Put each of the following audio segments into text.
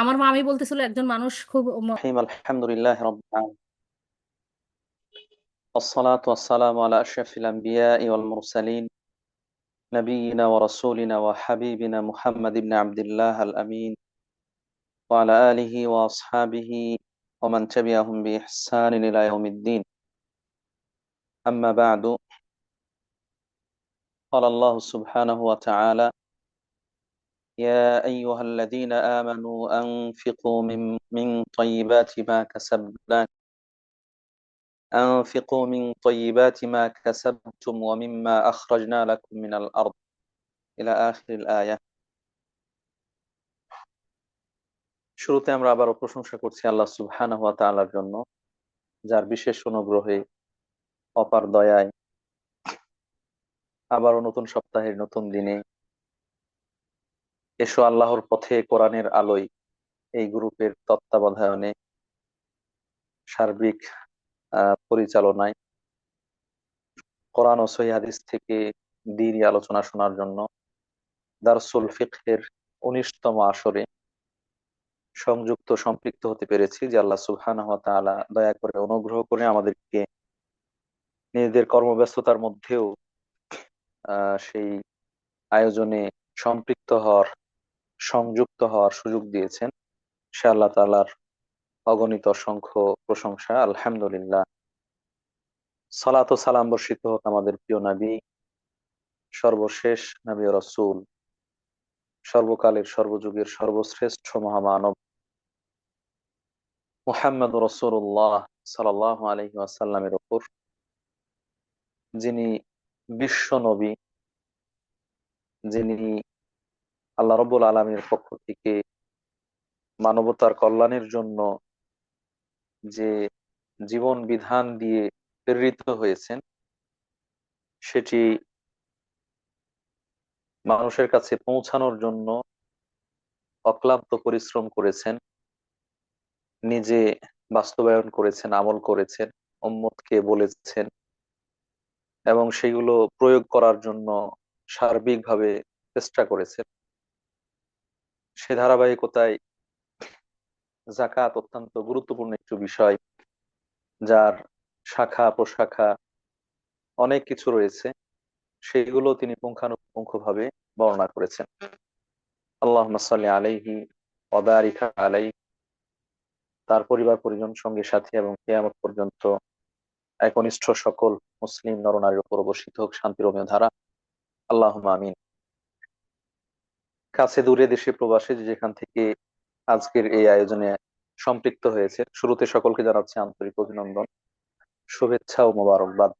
আমার মামি বলতেছিল একজন মানুষ খুব الرحيم الحمد لله رب العالمين والصلاة والسلام على أشرف الأنبياء والمرسلين نبينا ورسولنا وحبيبنا محمد بن عبد الله الأمين وعلى آله وأصحابه ومن تبعهم بإحسان إلى يوم الدين أما بعد قال الله سبحانه وتعالى يا أيها الذين آمنوا أنفقوا من طيبات ما كسبنا أنفقوا من طيبات ما كسبتم ومما أخرجنا لكم من الأرض إلى آخر الآية। শুরুতে আমরা আবারও প্রশংসা করছি আল্লাহ সুবহানাহু ওয়া তাআলার জন্য, যার বিশেষ অনুগ্রহে অপার দয়ায় আবারও নতুন সপ্তাহের নতুন দিনে এসো আল্লাহর পথে কোরআনের আলোয় এই গ্রুপের তত্ত্বাবধানে সার্বিক পরিচালনায় কোরআন ও সহিহ হাদিস থেকে দ্বীনি আলোচনা শোনার জন্য দারসুল ফিকহের 19তম আসরে সংযুক্ত সম্পৃক্ত হতে পেরেছি। যে আল্লাহ সুবহানাহু ওয়া তাআলা দয়া করে অনুগ্রহ করে আমাদেরকে নিজেদের কর্মব্যস্ততার মধ্যেও সেই আয়োজনে সম্পৃক্ত হওয়ার, সংযুক্ত হওয়ার সুযোগ দিয়েছেন। সে আল্লাহ তাআলার অগণিত অসংখ্য প্রশংসা, আলহামদুলিল্লাহ। সালাত ও সালাম বর্ষিত হোক আমাদের প্রিয় নবী, সর্বশেষ নবী ও রাসূল, সর্বকালের সর্বযুগের সর্বশ্রেষ্ঠ মহামানব মুহাম্মদ রাসূলুল্লাহ সাল্লাল্লাহু আলাইহি ওয়াসাল্লামের উপর, যিনি বিশ্ব নবী, যিনি আল্লাহ রাব্বুল আলামিনের পক্ষ থেকে মানবতার কল্যাণের জন্য যে জীবন বিধান দিয়ে প্রেরিত হয়েছেন, সেটি মানুষের কাছে পৌঁছানোর জন্য অক্লান্ত পরিশ্রম করেছেন, নিজে বাস্তবায়ন করেছেন, আমল করেছেন, উম্মতকে বলেছেন এবং সেগুলো প্রয়োগ করার জন্য সার্বিকভাবে চেষ্টা করেছেন। সে ধারাবাহিকতায় যাকাত অত্যন্ত গুরুত্বপূর্ণ একটি বিষয়, যার শাখা প্রশাখা অনেক কিছু রয়েছে, সেগুলো তিনি পুঙ্খানুপুঙ্খভাবে বর্ণনা করেছেন। আল্লাহুম্মা সাল্লি আলাইহি ওয়া বারিক আলাইহি, তার পরিবার পরিজন সঙ্গে সাথী এবং কিয়ামত পর্যন্ত একনিষ্ঠ সকল মুসলিম নরনারীর উপর বর্ষিত হোক শান্তির অমীয় ধারা, আল্লাহুম্মা আমিন। কাছে দূরে দেশে প্রবাসে যে যেখান থেকে আজকের এই আয়োজনে সম্পৃক্ত হয়েছে, শুরুতে সকলকে জানাচ্ছি আন্তরিক অভিনন্দন, শুভেচ্ছা ও মোবারকবাদ।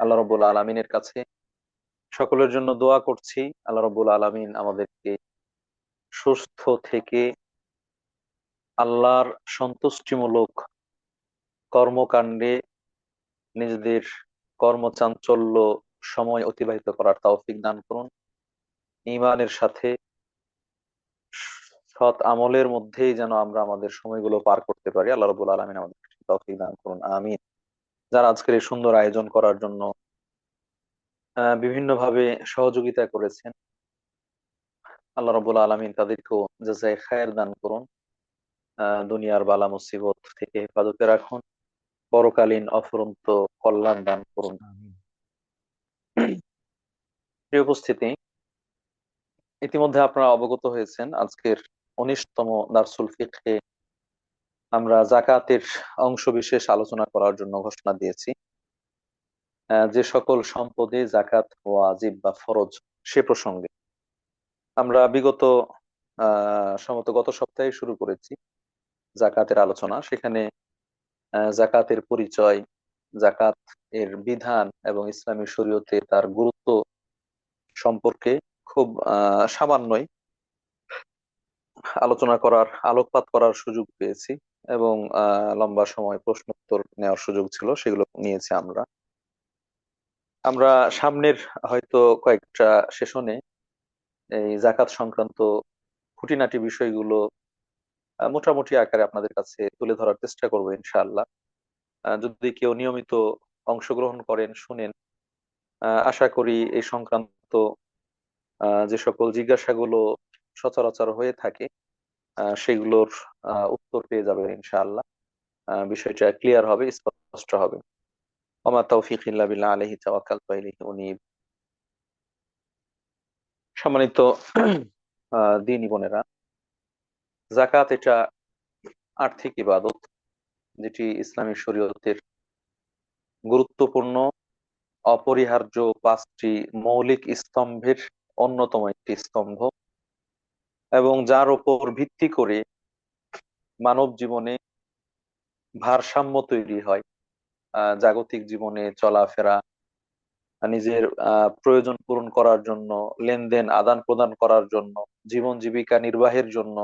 আল্লাহ রাব্বুল আলামিনের কাছে সকলের জন্য দোয়া করছি, আল্লাহ রাব্বুল আলামিন আমাদেরকে সুস্থ থেকে আল্লাহর সন্তুষ্টিমূলক কর্মকাণ্ডে নিজেদের কর্মচাঞ্চল্য সময় অতিবাহিত করার তৌফিক দান করুন। ঈমানের সাথে সৎ আমলের মধ্যেই যেন আমরা আমাদের সময়গুলো পার করতে পারি, আল্লাহ রাব্বুল আলামিন আমাদের তৌফিক দান করুন, আমিন। যারা আজকের এই সুন্দর আয়োজন করার জন্য বিভিন্ন ভাবে সহযোগিতা করেছেন, আল্লাহ রাব্বুল আলামিন তাদেরকেও জাযায়ে খায়ের দান করুন, দুনিয়ার বালা মুসিবত থেকে হেফাজতে রাখুন, পরকালীন অফুরন্ত কল্যাণ দান করুন। আমিন। প্রিয় উপস্থিতি, ইতিমধ্যে আপনারা অবগত হয়েছেন আজকের 19তম দারসুল ফিকহে আমরা জাকাতের অংশ বিশেষ আলোচনা করার জন্য ঘোষণা দিয়েছি। যে সকল সম্পদে জাকাত ওয়াজিব বা ফরজ, সে প্রসঙ্গে আমরা বিগত সম্ভবত গত সপ্তাহে শুরু করেছি জাকাতের আলোচনা। সেখানে জাকাতের পরিচয়, জাকাত এর বিধান এবং ইসলামী শরীয়তে তার গুরুত্ব সম্পর্কে খুব সামান্যই আলোচনা করার, আলোকপাত করার সুযোগ পেয়েছি এবং লম্বা সময় প্রশ্নোত্তর নেওয়ার সুযোগ ছিল, সেগুলো নিয়েছি আমরা। আমরা সামনের হয়তো কয়েকটা সেশনে এই জাকাত সংক্রান্ত খুঁটিনাটি বিষয়গুলো মোটামুটি আকারে আপনাদের কাছে তুলে ধরার চেষ্টা করবো ইনশাআল্লাহ। যদি কেউ নিয়মিত অংশগ্রহণ করেন, শুনেন, আশা করি এই সংক্রান্ত যে সকল জিজ্ঞাসাগুলো সচরাচর হয়ে থাকে সেগুলোর উত্তর পেয়ে যাবে ইনশাআল্লাহ। বিষয়টা ক্লিয়ার হবে, স্পষ্ট হবে। ওমা তৌফিক ইল্লা বিল্লাহ, আলাইহি তাওয়াক্কালতু ওয়া ইলাইহি উনীব। সম্মানিত দিনী বোনেরা, যাকাত এটা আর্থিক ইবাদত, যেটি ইসলামী শরীয়তের গুরুত্বপূর্ণ অপরিহার্য পাঁচটি মৌলিক স্তম্ভের অন্যতম একটি স্তম্ভ, এবং যার উপর ভিত্তি করে মানব জীবনে ভারসাম্য তৈরি হয়। জাগতিক জীবনে চলাফেরা, নিজের প্রয়োজন পূরণ করার জন্য, লেনদেন আদান প্রদান করার জন্য, জীবন জীবিকা নির্বাহের জন্য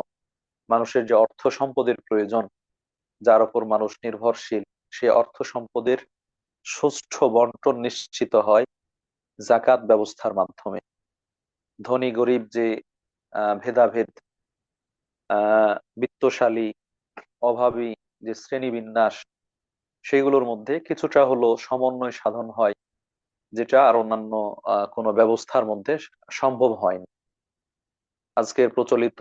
মানুষের যে অর্থ সম্পদের প্রয়োজন, যার উপর মানুষ নির্ভরশীল, সে অর্থ সম্পদের সুষ্ঠু বন্টন নিশ্চিত হয় জাকাত ব্যবস্থার মাধ্যমে। ধনী গরিব যে ভেদাভেদ, বিত্তশালী অভাবী যে শ্রেণীবিন্যাস, সেগুলোর মধ্যে কিছুটা হলো সমন্বয় সাধন হয়, যেটা আর অন্যান্য কোনো ব্যবস্থার মধ্যে সম্ভব হয়নি। আজকের প্রচলিত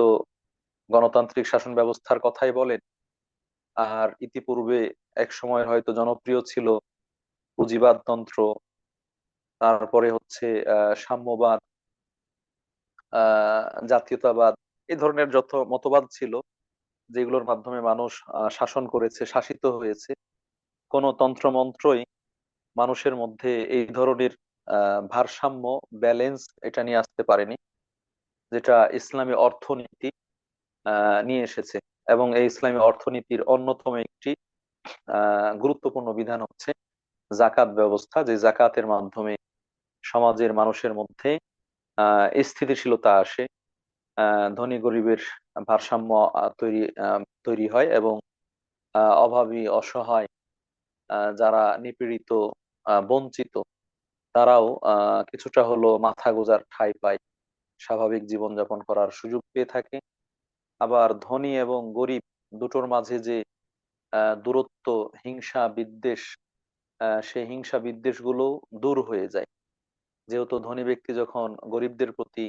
গণতান্ত্রিক শাসন ব্যবস্থার কথাই বলেন, আর ইতিপূর্বে এক সময় হয়তো জনপ্রিয় ছিল পুঁজিবাদ তন্ত্র, তারপরে হচ্ছে সাম্যবাদ, জাতীয়তাবাদ, এই ধরনের যত মতবাদ ছিল, যেগুলোর মাধ্যমে মানুষ শাসন করেছে, শাসিত হয়েছে, কোন তন্ত্রমন্ত্রই মানুষের মধ্যে এই ধরনের ভারসাম্য, ব্যালেন্স এটা নিয়ে আসতে পারেনি, যেটা ইসলামী অর্থনীতি নিয়ে এসেছে। এবং এই ইসলামী অর্থনীতির অন্যতম একটি গুরুত্বপূর্ণ বিধান হচ্ছে জাকাত ব্যবস্থা, যে জাকাতের মাধ্যমে সমাজের মানুষের মধ্যে স্থিতিশীলতা আসে, ধনী গরিবের ভারসাম্য তৈরি হয়, এবং অভাবী অসহায়, যারা নিপীড়িত, বঞ্চিত, তারাও কিছুটা হলো মাথা গোঁজার ঠাঁই পায়, স্বাভাবিক জীবনযাপন করার সুযোগ পেয়ে থাকে। আবার ধনী এবং গরিব দুটোর মাঝে যে দূরত্ব, হিংসা বিদ্বেষ, সেই হিংসা বিদ্বেষ গুলো দূর হয়ে যায়। যেহেতু ধনী ব্যক্তি যখন গরিবদের প্রতি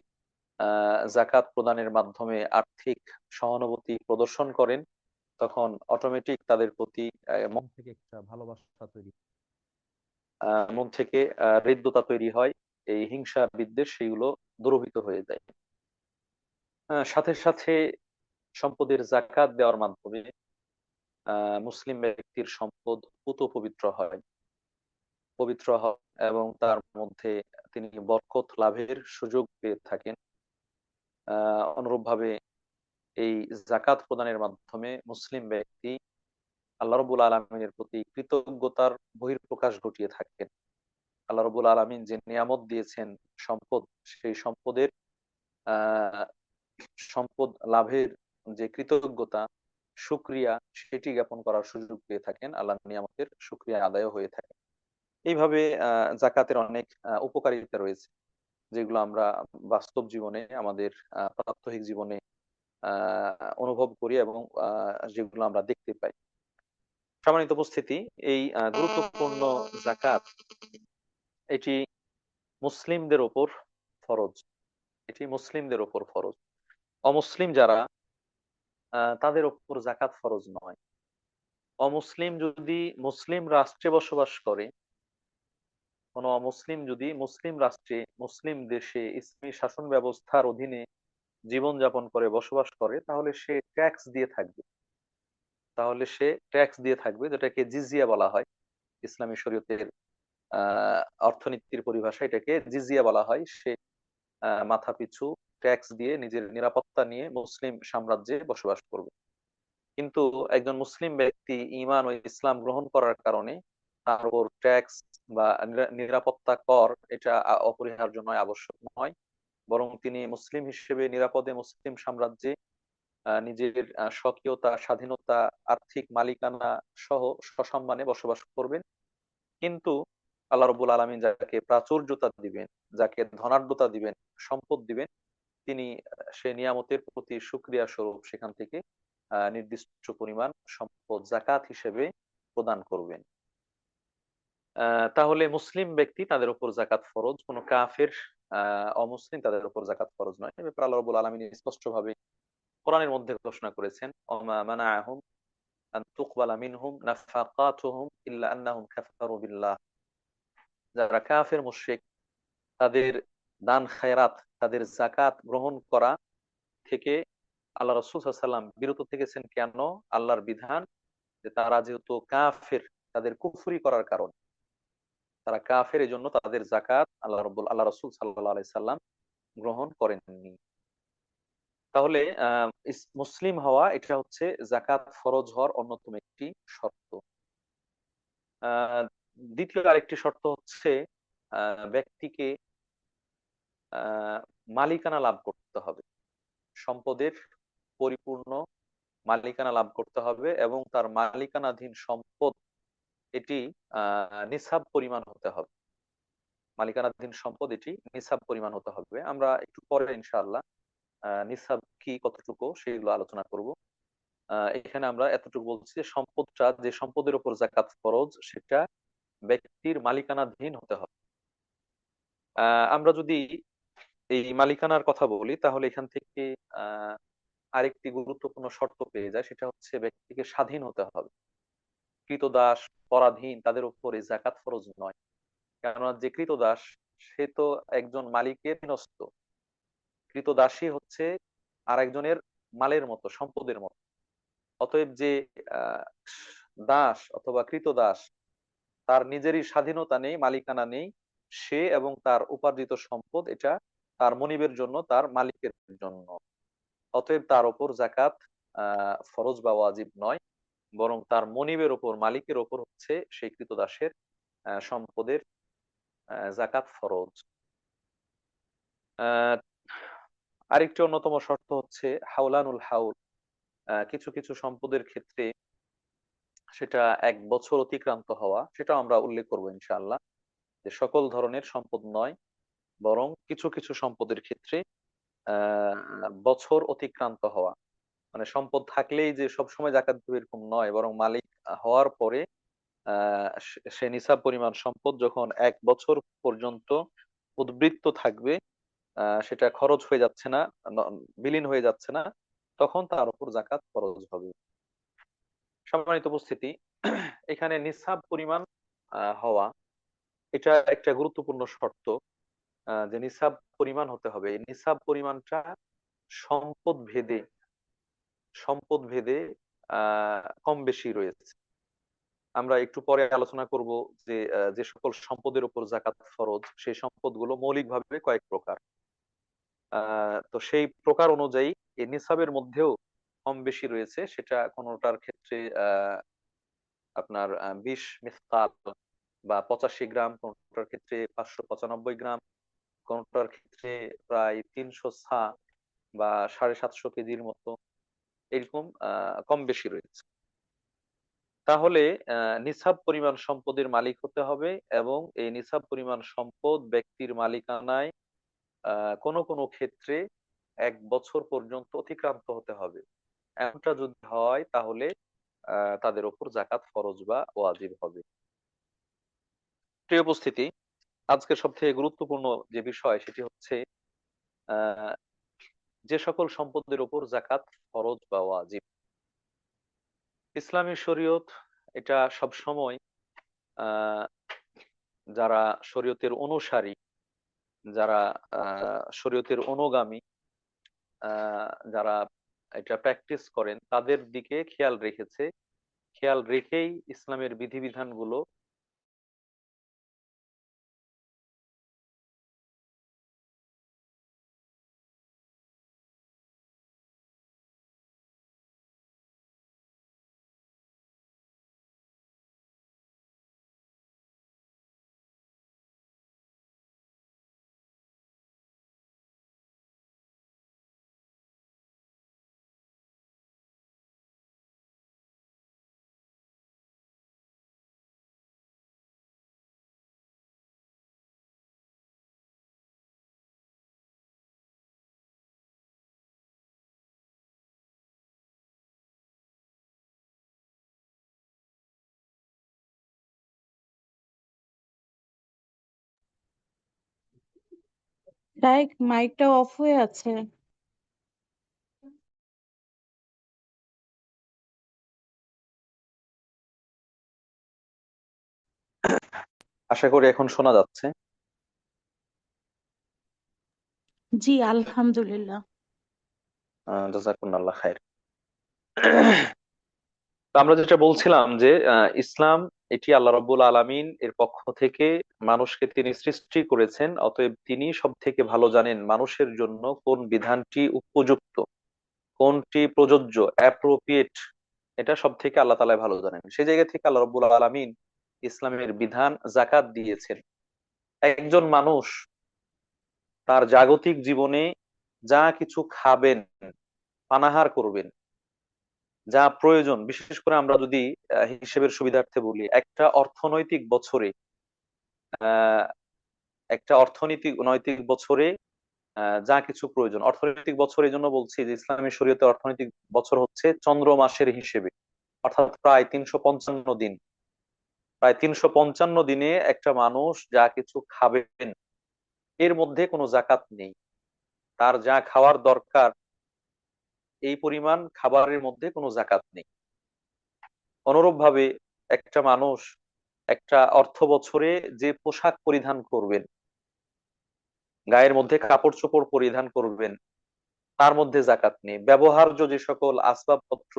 জাকাত প্রদানের মাধ্যমে আর্থিক সহানুভূতি প্রদর্শন করেন, তখন অটোমেটিক তাদের প্রতি মন থেকে একটা ভালোবাসা তৈরি, মন থেকে হৃদ্যতা তৈরি হয়, এই হিংসা বিদ্বেষ সেগুলো দূরভূত হয়ে যায়। সাথে সাথে সম্পদের জাকাত দেওয়ার মাধ্যমে মুসলিম ব্যক্তির সম্পদ পুত পবিত্র হয়, পবিত্র হয়, এবং তার মধ্যে তিনি বরকত লাভের সুযোগ পেয়ে থাকেন। অনুরূপভাবে এই জাকাত প্রদানের মাধ্যমে মুসলিম ব্যক্তি আল্লাহ রবুল আলমিনের প্রতি কৃতজ্ঞতার বহিঃপ্রকাশ ঘটিয়ে থাকেন। আল্লাহ রবুল আলমিন যে নিয়ামত দিয়েছেন, সম্পদ, সেই সম্পদের আহ সম্পদ লাভের যে কৃতজ্ঞতা, শুকরিয়া, সেটি জ্ঞাপন করার সুযোগ পেয়ে থাকেন, আল্লাহ নিয়ামতের শুকরিয়া আদায় হয়ে থাকে। এইভাবে জাকাতের অনেক উপকারিতা রয়েছে, যেগুলো আমরা বাস্তব জীবনে, আমাদের প্রাত্যহিক জীবনে অনুভব করি, এবং যেগুলো আমরা দেখতে পাই। সম্মানিত উপস্থিতি, এই গুরুত্বপূর্ণ জাকাত এটি মুসলিমদের ওপর ফরজ, এটি মুসলিমদের ওপর ফরজ। অমুসলিম যারা, তাদের ওপর জাকাত ফরজ নয়। অমুসলিম যদি মুসলিম রাষ্ট্রে বসবাস করে, কোন অমুসলিম যদি মুসলিম রাষ্ট্রে, মুসলিম দেশে, ইসলামী শাসন ব্যবস্থার অধীনে জীবনযাপন করে, বসবাস করে, তাহলে সে ট্যাক্স দিয়ে থাকবে, যেটাকে জিজিয়া বলা হয়। ইসলামী শরীয়তের অর্থনীতির পরিভাষা এটাকে জিজিয়া বলা হয়। সে মাথা পিছু ট্যাক্স দিয়ে নিজের নিরাপত্তা নিয়ে মুসলিম সাম্রাজ্যে বসবাস করবে। কিন্তু একজন মুসলিম ব্যক্তি ঈমান ও ইসলাম গ্রহণ করার কারণে তার উপর ট্যাক্স বা নিরাপত্তা কর এটা অপরিহার্য নয়, আবশ্যক নয়। বরং তিনি মুসলিম হিসেবে নিরাপদে মুসলিম সাম্রাজ্যে নিজের স্বকীয়তা, স্বাধীনতা, আর্থিক মালিকানা সহ সসম্মানে বসবাস করবেন। কিন্তু আল্লাহ রবুল আলমিন যাকে প্রাচুর্যতা দিবেন, যাকে ধনাঢ্যতা দিবেন, সম্পদ দিবেন, তিনি সে নিয়ামতের প্রতি শুকরিয়া স্বরূপ সেখান থেকে নির্দিষ্ট পরিমাণ সম্পদ জাকাত হিসেবে প্রদান করবেন। তাহলে মুসলিম ব্যক্তি, তাদের উপর জাকাত ফরজ, কোন কাফের অমুসলিম তাদের উপর জাকাত ফরজ নয়। এ ব্যাপারে আল্লাহ রাব্বুল আলামিন স্পষ্ট ভাবে কোরআনের মধ্যে ঘোষণা করেছেন, ওমা মানাআহুম আন তুকবালা মিনহুম নাফাকাতুহুম ইল্লা আন্নাহুম কাফারু বিল্লাহ। যারা কাফের মুশরিক, তাদের দান খায়রাত, তাদের যাকাত গ্রহণ করা থেকে আল্লাহ রাসূল সাল্লাল্লাহু আলাইহি ওয়াসাল্লাম বিরত থেকেছেন। কেন? আল্লাহর বিধান যে তারা যেহেতু কাফের, তাদের কুফরি করার কারণে তারা কাফের, এই জন্য তাদের যাকাত আল্লাহ রাসূল সাল্লাল্লাহু আলাইহি সাল্লাম গ্রহণ করেননি। তাহলে মুসলিম হওয়া এটা হচ্ছে যাকাত ফরজ হওয়ার অন্যতম একটি শর্ত। আহ দ্বিতীয় আরেকটি শর্ত হচ্ছে ব্যক্তিকে মালিকানা লাভ করতে হবে, সম্পদের পরিপূর্ণ মালিকানা লাভ করতে হবে, এবং তার মালিকানাধীন সম্পদ এটি নিসাব পরিমাণ হতে হবে। মালিকানাধীন সম্পদ এটি নিসাব পরিমাণ হতে হবে। আমরা একটু পরে ইনশাআল্লাহ নিসাব কি, কতটুকু, সেগুলো আলোচনা করব। এখানে আমরা এতটুকু বলছি যে সম্পদটা, যে সম্পদের উপর যাকাত ফরজ, সেটা ব্যক্তির মালিকানাধীন হতে হবে। আমরা যদি এই মালিকানার কথা বলি, তাহলে এখান থেকে আহ আরেকটি গুরুত্বপূর্ণ শর্ত পেয়ে যায়, সেটা হচ্ছে ব্যক্তিকে স্বাধীন হতে হবে। কৃতদাস, পরাধীন, তাদের উপর এই যাকাত ফরজ নয়। কেননা যে কৃতদাস, সে তো একজন মালিকের অধীনস্থ। কৃতদাসী হচ্ছে আর একজনের মালের মতো, সম্পদের মতো। অতএব যে আহ, দাস অথবা কৃতদাস, তার নিজেরই স্বাধীনতা নেই, মালিকানা নেই। সে এবং তার উপার্জিত সম্পদ এটা তার মনিবের জন্য, তার মালিকের জন্য। অতএব তার ওপর যাকাত ফরজ বা ওয়াজিব নয়, বরং তার মনিবের ওপর, মালিকের ওপর হচ্ছে সেই কৃতদাসের সম্পদের যাকাত ফরজ। আহ আরেকটি অন্যতম শর্ত হচ্ছে হাওলানুল হাউল। কিছু কিছু সম্পদের ক্ষেত্রে সেটা 1 বছর অতিক্রান্ত হওয়া, সেটা আমরা উল্লেখ করবো ইনশাআল্লাহ। যে সকল ধরনের সম্পদ নয়, বরং কিছু কিছু সম্পদের ক্ষেত্রে বছর অতিক্রান্ত হওয়া, মানে সম্পদ থাকলেই যে সব সময় যাকাত দিবে এরকম নয়, বরং মালিক হওয়ার পরে সে নিসাব পরিমাণ সম্পদ যখন 1 বছর পর্যন্ত উদ্বৃত্ত থাকবে, সেটা খরচ হয়ে যাচ্ছে না, বিলীন হয়ে যাচ্ছে না, তখন তার উপর যাকাত ফরজ হবে। সম্মানিত উপস্থিতি, এখানে নিসাব পরিমাণ হওয়া এটা একটা গুরুত্বপূর্ণ শর্ত। যে নিসাব পরিমাণ হতে হবে, এই নিসাব পরিমাণটা সম্পদ ভেদে সম্পদ ভেদে কম বেশি রয়েছে। আমরা একটু পরে আলোচনা করব যে যে সকল সম্পদের উপর যাকাত ফরজ, সেই সম্পদগুলো মৌলিকভাবে কয়েক প্রকার। তো সেই প্রকার অনুযায়ী এই নিসাবের মধ্যেও কম বেশি রয়েছে। সেটা কোনোটার ক্ষেত্রে আপনার 20 মিসকাল বা 85 গ্রাম, কোনোটার ক্ষেত্রে 595 গ্রাম, কোনোটার ক্ষেত্রে প্রায় 300 সা বা 750 কেজির মতো, এরকম কম বেশি রয়েছে। তাহলে নিসাব পরিমাণ সম্পদের মালিক হতে হবে, এবং এই নিসাব পরিমাণ সম্পদ ব্যক্তির মালিকানায় কোনো কোনো ক্ষেত্রে 1 বছর পর্যন্ত অতিক্রান্ত হতে হবে। এমনটা যদি হয়, তাহলে তাদের উপর যাকাত ফরজ বা ওয়াজিব হবে। প্রিয় উপস্থিতি, আজকে সবথেকে গুরুত্বপূর্ণ যে বিষয়, সেটি হচ্ছে আহ যে সকল সম্পদের উপর যাকাত ফরজ বা ওয়াজিব। ইসলামী শরীয়ত এটা সব সময় আহ যারা শরীয়তের অনুসারী, যারা শরীয়তের অনুগামী, যারা এটা প্র্যাকটিস করেন, তাদের দিকে খেয়াল রেখেছে। খেয়াল রেখেই ইসলামের বিধিবিধানগুলো রাইট, মাইকটা অফ হয়ে আছে। আশা করি এখন শোনা যাচ্ছে। জি, আলহামদুলিল্লাহ। জাযাকুমুল্লাহ খাইর। তো আমরা যেটা বলছিলাম যে ইসলাম এটি আল্লাহ রাব্বুল আলামিন এর পক্ষ থেকে মানুষকে তিনি সৃষ্টি করেছেন, অতএব তিনি সব থেকে ভালো জানেন মানুষের জন্য কোন বিধানটি উপযুক্ত, কোনটি প্রযোজ্য, অ্যাপ্রোপ্রিয়েট। এটা সব থেকে আল্লাহ তাআলা ভালো জানেন। সেই জায়গা থেকে আল্লাহ রাব্বুল আলামিন ইসলামের বিধান জাকাত দিয়েছেন। একজন মানুষ তার জাগতিক জীবনে যা কিছু খাবেন, পানাহার করবেন, যা প্রয়োজন, বিশেষ করে আমরা যদি হিসেবের সুবিধার্থে বলি, একটা অর্থনৈতিক বছরে আহ একটা নৈতিক বছরে যা কিছু প্রয়োজন, অর্থনৈতিক বছর এই জন্য বলছি যে ইসলামী শরীয়তে অর্থনৈতিক বছর হচ্ছে চন্দ্র মাসের হিসেবে, অর্থাৎ প্রায় 355 দিন। প্রায় 355 দিনে একটা মানুষ যা কিছু খাবেন, এর মধ্যে কোনো জাকাত নেই। তার যা খাওয়ার দরকার এই পরিমাণ খাবারের মধ্যে কোনো জাকাত নেই। অনুরূপ ভাবে একটা মানুষ একটা অর্থ বছরে যে পোশাক পরিধান করবেন, গায়ের মধ্যে কাপড় চোপড় পরিধান করবেন, তার মধ্যে জাকাত নেই। ব্যবহার্য যে সকল আসবাবপত্র,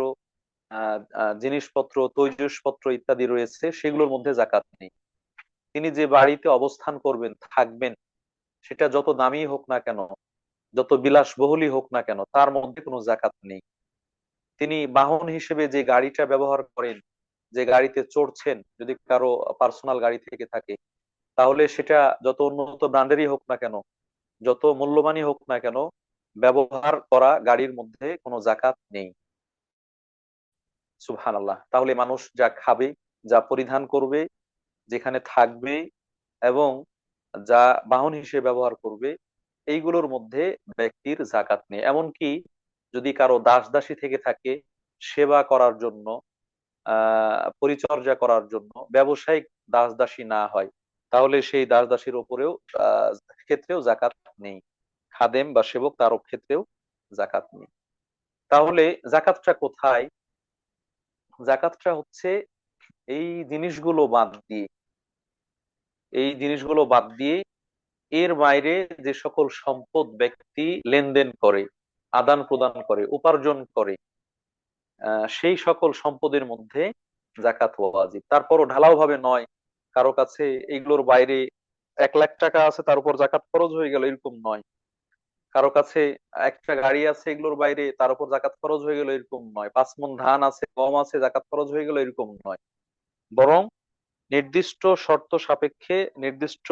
জিনিসপত্র, তৈজসপত্র ইত্যাদি রয়েছে, সেগুলোর মধ্যে জাকাত নেই। তিনি যে বাড়িতে অবস্থান করবেন, থাকবেন, সেটা যত দামি হোক না কেন, যত বিলাসবহুলই হোক না কেন, তার মধ্যে কোনো জাকাত নেই। তিনি বাহন হিসেবে যে গাড়িটা ব্যবহার করেন, যে গাড়িতে চড়ছেন, যদি কারো পার্সোনাল গাড়ি থেকে থাকে, তাহলে সেটা যত উন্নত ব্র্যান্ডেরই হোক না কেন, যত মূল্যবানই হোক না কেন, ব্যবহার করা গাড়ির মধ্যে কোনো জাকাত নেই। সুবহানাল্লাহ। তাহলে মানুষ যা খাবে, যা পরিধান করবে, যেখানে থাকবে, এবং যা বাহন হিসেবে ব্যবহার করবে, এইগুলোর মধ্যে ব্যক্তির জাকাত নেই। এমনকি যদি কারো দাস দাসী থেকে থাকে, সেবা করার জন্য, পরিচর্যা করার জন্য, ব্যবসায়িক দাস দাসী না হয়, তাহলে সেই দাস দাসীর উপরেও আহ ক্ষেত্রেও জাকাত নেই। খাদেম বা সেবক, তার ক্ষেত্রেও জাকাত নেই। তাহলে জাকাতটা কোথায়? জাকাতটা হচ্ছে এই জিনিসগুলো বাদ দিয়ে, এই জিনিসগুলো বাদ দিয়ে এর বাইরে যে সকল সম্পদ ব্যক্তি লেনদেন করে, আদান প্রদান করে, উপার্জন করে, সেই সকল সম্পদের মধ্যে জাকাত ওয়াজিব। তারপরও ঢালাও ভাবে নয়, কারো কাছে এগুলোর বাইরে 1 লাখ টাকা আছে তার উপর জাকাত ফরজ হয়ে গেল, এরকম নয়। কারো কাছে একটা গাড়ি আছে, এগুলোর বাইরে তার উপর জাকাত ফরজ হয়ে গেল, এরকম নয়। 5 মণ ধান আছে, গম আছে, জাকাত ফরজ হয়ে গেল, এরকম নয়। বরং নির্দিষ্ট শর্ত সাপেক্ষে, নির্দিষ্ট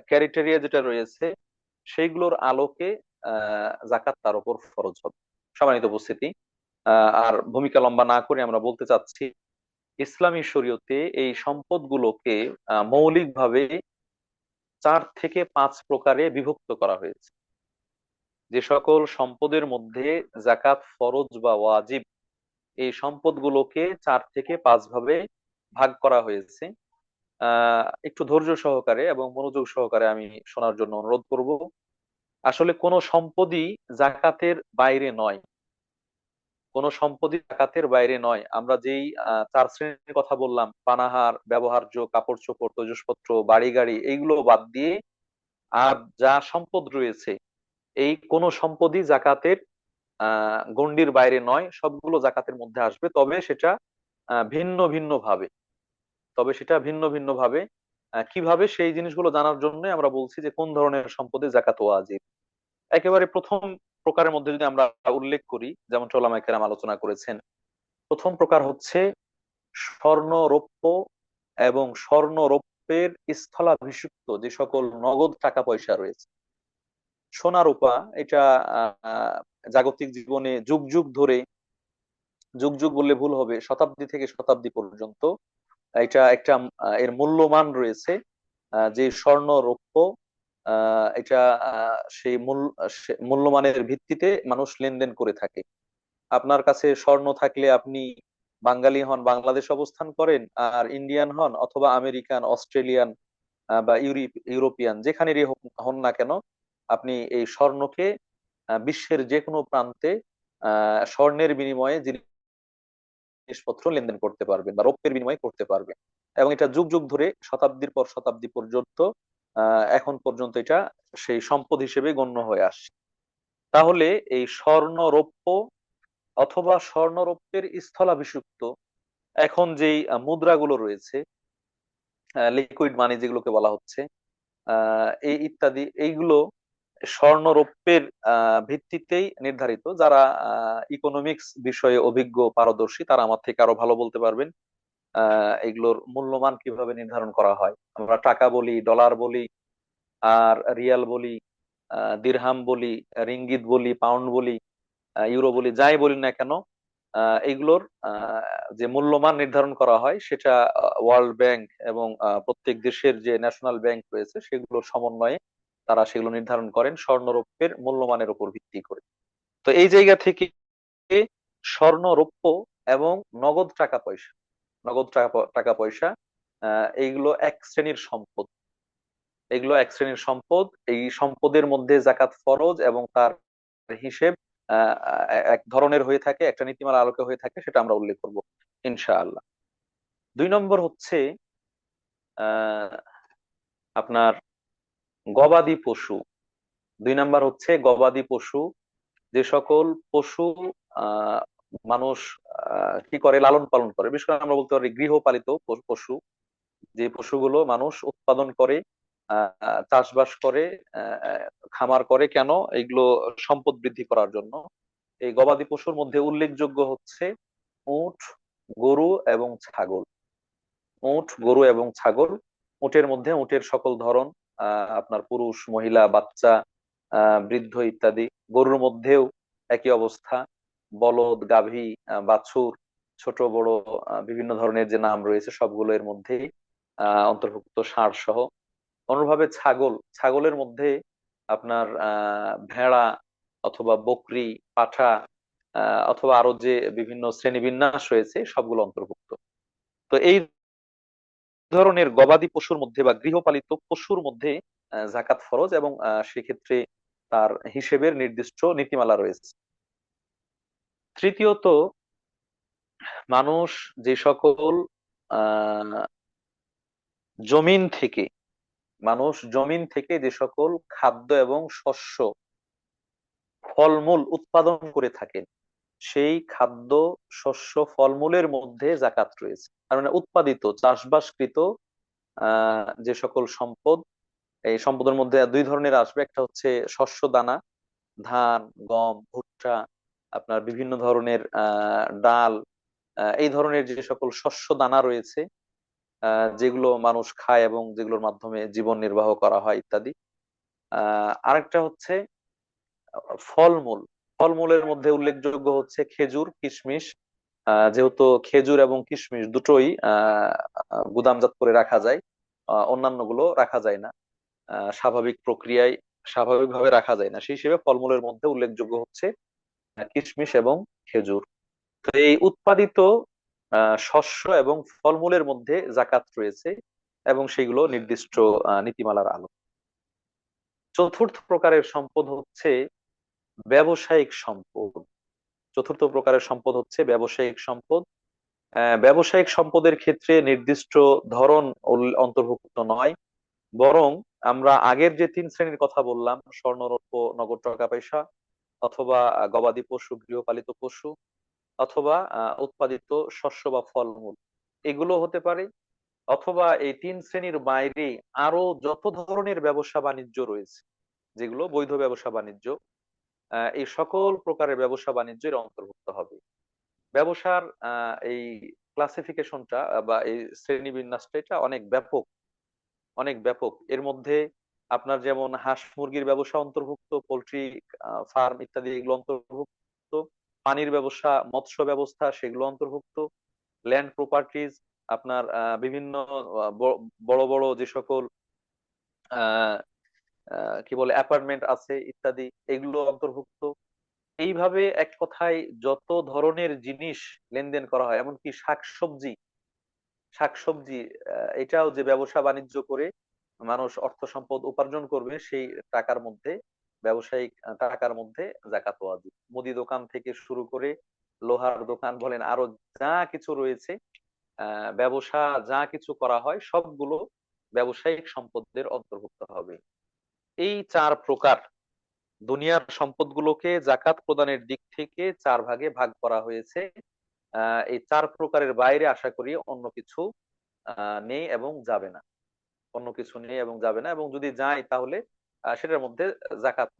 ক্যারিটেরিয়া যেটা রয়েছে, সেইগুলোর আলোকে জাকাত তার উপর ফরজ হবে। সম্মানিত উপস্থিতি, আর ভূমিকা লম্বা না করে আমরা বলতে চাচ্ছি, ইসলামী শরীয়তে এই সম্পদগুলোকে মৌলিকভাবে 4 থেকে 5 প্রকারে বিভক্ত করা হয়েছে। যে সকল সম্পদের মধ্যে জাকাত ফরজ বা ওয়াজিব, এই সম্পদগুলোকে 4 থেকে 5 ভাবে ভাগ করা হয়েছে। একটু ধৈর্য সহকারে এবং মনোযোগ সহকারে আমি শোনার জন্য অনুরোধ করব। আসলে কোনো সম্পদই জাকাতের বাইরে নয়, কোনো সম্পদই জাকাতের বাইরে নয়। আমরা যেই 4 শ্রেণীর কথা বললাম, পানাহার, ব্যবহার্য, কাপড় চোপড়, তৈজসপত্র, বাড়ি গাড়ি, এইগুলো বাদ দিয়ে আর যা সম্পদ রয়েছে, এই কোন সম্পদই জাকাতের গণ্ডির বাইরে নয়, সবগুলো জাকাতের মধ্যে আসবে। ভিন্ন ভিন্ন ভাবে তবে সেটা ভিন্ন ভিন্ন ভাবে কিভাবে, সেই জিনিসগুলো জানার জন্য আমরা বলছি যে কোন ধরনের সম্পদে জাকাত ওয়াজিব। একেবারে প্রথম প্রকারের মধ্যে যদি আমরা উল্লেখ করি, যেমন ওলামায়ে কেরাম আলোচনা করেছেন, প্রথম প্রকার হচ্ছে স্বর্ণ রৌপ্য এবং স্বর্ণ রৌপ্যের স্থলাভিষিক্ত যে সকল নগদ টাকা পয়সা রয়েছে। সোনা রূপা, এটা জাগতিক জীবনে যুগ যুগ ধরে, যুগ যুগ বললে ভুল হবে, শতাব্দী থেকে শতাব্দী পর্যন্ত এটা একটা এর মূল্যমান রয়েছে। যে স্বর্ণ রৌপ্য, এটা সেই মূল্যমানের ভিত্তিতে মানুষ লেনদেন করে থাকে। আপনার কাছে স্বর্ণ থাকলে আপনি বাঙালি হন, বাংলাদেশ অবস্থান করেন, আর ইন্ডিয়ান হন অথবা আমেরিকান, অস্ট্রেলিয়ান বা ইউরোপিয়ান, যেখানেরই হন না কেন, আপনি এই স্বর্ণকে বিশ্বের যে কোনো প্রান্তে স্বর্ণের বিনিময়ে জিনিসপত্র লেনদেন করতে পারবেন বা রৌপ্যের বিনিময় করতে পারবেন। এবং এটা যুগ যুগ ধরে শতাব্দীর পর শতাব্দী পর্যন্ত এখন পর্যন্ত এটা সেই সম্পদ হিসেবে গণ্য হয়ে আসছে। তাহলে এই স্বর্ণ রৌপ্য অথবা স্বর্ণ রৌপ্যের স্থলাভিষিক্ত এখন যেই মুদ্রাগুলো রয়েছে, লিকুইড মানি যেগুলোকে বলা হচ্ছে, এই ইত্যাদি, এইগুলো স্বর্ণ রৌপ্যের ভিত্তিতেই নির্ধারিত। যারা ইকোনমিক্স বিষয়ে অভিজ্ঞ পারদর্শী তারা আমার থেকে আরো ভালো বলতে পারবেন এগুলোর মূল্যমান কিভাবে নির্ধারণ করা হয়। আমরা টাকা বলি, ডলার বলি, আর রিয়াল বলি, দিরহাম বলি, রিঙ্গিত বলি, পাউন্ড বলি, ইউরো বলি, যাই বলি না কেন, এইগুলোর যে মূল্যমান নির্ধারণ করা হয় সেটা ওয়ার্ল্ড ব্যাংক এবং প্রত্যেক দেশের যে ন্যাশনাল ব্যাংক রয়েছে সেগুলোর সমন্বয়ে তারা সেগুলো নির্ধারণ করেন স্বর্ণরৌপ্যের মূল্যমানের উপর ভিত্তি করে। তো এই জায়গা থেকে স্বর্ণ রৌপ্য এবং নগদ টাকা পয়সা, নগদ টাকা পয়সা, এইগুলো এক শ্রেণীর সম্পদ। এগুলো এক শ্রেণীর সম্পদ। এই সম্পদের মধ্যে জাকাত ফরজ এবং তার হিসেব আহ, এক ধরনের হয়ে থাকে, একটা নীতিমালা আলোকে হয়ে থাকে, সেটা আমরা উল্লেখ করব ইনশাআল্লাহ। 2 নম্বর হচ্ছে আহ আপনার গবাদি পশু। 2 নম্বর হচ্ছে গবাদি পশু। যে সকল পশু আহ মানুষ কি করে, লালন পালন করে, বিশেষ করে আমরা বলতে পারি গৃহপালিত পশু, যে পশুগুলো মানুষ উৎপাদন করে, চাষবাস করে, আহ, খামার করে। কেন? এগুলো সম্পদ বৃদ্ধি করার জন্য। এই গবাদি পশুর মধ্যে উল্লেখযোগ্য হচ্ছে উট, গরু এবং ছাগল। উট, গরু এবং ছাগল। উটের মধ্যে উটের সকল ধরন, আপনার পুরুষ, মহিলা, বাচ্চা, বৃদ্ধ ইত্যাদি। গরুর মধ্যেও একই অবস্থা, বলদ, গাভী, বাছুর, ছোট বড় বিভিন্ন ধরনের যে নাম রয়েছে সবগুলো এর মধ্যেই অন্তর্ভুক্ত, ষাঁড় সহ। অনুরূপভাবে ছাগল, ছাগলের মধ্যে আপনার ভেড়া অথবা বকরি, পাঠা, অথবা আরো যে বিভিন্ন শ্রেণীবিন্যাস রয়েছে সবগুলো অন্তর্ভুক্ত। তো এই ধরনের গবাদি পশুর মধ্যে বা গৃহপালিত পশুর মধ্যে জাকাত ফরজ এবং সেক্ষেত্রে তার হিসেবের নির্দিষ্ট নীতিমালা রয়েছে। তৃতীয়ত, মানুষ যে সকল আহ জমিন থেকে, মানুষ জমিন থেকে যে সকল খাদ্য এবং শস্য, ফলমূল উৎপাদন করে থাকেন, সেই খাদ্য, শস্য, ফলমূলের মধ্যে জাকাত রয়েছে। তার মানে উৎপাদিত, চাষবাসকৃত যে সকল সম্পদ, এই সম্পদের মধ্যে 2 ধরনের আসবে। একটা হচ্ছে শস্য দানা, ধান, গম, ভুট্টা, আপনার বিভিন্ন ধরনের ডাল, এই ধরনের যে সকল শস্য দানা রয়েছে, যেগুলো মানুষ খায় এবং যেগুলোর মাধ্যমে জীবন নির্বাহ করা হয় ইত্যাদি। আরেকটা হচ্ছে ফলমূল। ফলমূলের মধ্যে উল্লেখযোগ্য হচ্ছে খেজুর, কিশমিশ। যেহেতু খেজুর এবং কিশমিশ দুটোই গুদামজাত করে রাখা যায়, অন্যান্য গুলো রাখা যায় না, স্বাভাবিক প্রক্রিয়ায় স্বাভাবিকভাবে রাখা যায় না, সেই হিসেবে ফলমূলের মধ্যে উল্লেখযোগ্য হচ্ছে কিশমিশ এবং খেজুর। তো এই উৎপাদিত শস্য এবং ফলমূলের মধ্যে জাকাত রয়েছে এবং সেগুলো নির্দিষ্ট নীতিমালার আলো। চতুর্থ প্রকারের সম্পদ হচ্ছে ব্যবসায়িক সম্পদ। চতুর্থ প্রকারের সম্পদ হচ্ছে ব্যবসায়িক সম্পদ। ব্যবসায়িক সম্পদের ক্ষেত্রে নির্দিষ্ট ধরন অন্তর্ভুক্ত নয়, বরং আমরা আগের যে 3 শ্রেণীর কথা বললাম, স্বর্ণ, রৌপ্য, নগদ টাকা পয়সা, অথবা গবাদি পশু, গৃহপালিত পশু, অথবা উৎপাদিত শস্য বা ফলমূল, এগুলো হতে পারে। অথবা এই 3 শ্রেণীর বাইরে আরো যত ধরনের ব্যবসা বাণিজ্য রয়েছে, যেগুলো বৈধ ব্যবসা বাণিজ্য, এই সকল প্রকারের ব্যবসা বাণিজ্যের অন্তর্ভুক্ত হবে। ব্যবসার এই ক্লাসিফিকেশনটা বা এই শ্রেণী বিন্যাসটা এটা অনেক ব্যাপক, অনেক ব্যাপক। এর মধ্যে আপনার যেমন হাঁস মুরগির ব্যবসা অন্তর্ভুক্ত, পোল্ট্রি ফার্ম ইত্যাদি এগুলো অন্তর্ভুক্ত, পানির ব্যবসা, মৎস্য ব্যবস্থা সেগুলো অন্তর্ভুক্ত, ল্যান্ড প্রপার্টিজ, আপনার বিভিন্ন বড় বড় যে সকল আহ কি বলে অ্যাপার্টমেন্ট আছে ইত্যাদি, এগুলো অন্তর্ভুক্ত। এইভাবে এক কথায় যত ধরনের জিনিস লেনদেন করা হয়, এমনকি শাকসবজি, শাকসবজি এটাও যে ব্যবসা বাণিজ্য করে মানুষ অর্থ সম্পদ উপার্জন করবে, সেই টাকার মধ্যে, ব্যবসায়িক টাকার মধ্যে জাকাত ওয়াজিব। মুদি দোকান থেকে শুরু করে লোহার দোকান বলেন, আরো যা কিছু রয়েছে, ব্যবসা যা কিছু করা হয় সবগুলো ব্যবসায়িক সম্পদের অন্তর্ভুক্ত হবে। এই চার প্রকার দুনিয়ার সম্পদগুলোকে জাকাত প্রদানের দিক থেকে চার ভাগে ভাগ করা হয়েছে। এই চার প্রকারের বাইরে আশা করি অন্য কিছু নেই এবং যাবে না। অন্য কিছু নেই এবং যাবে না, এবং যদি যায় তাহলে সেটার মধ্যে জাকাত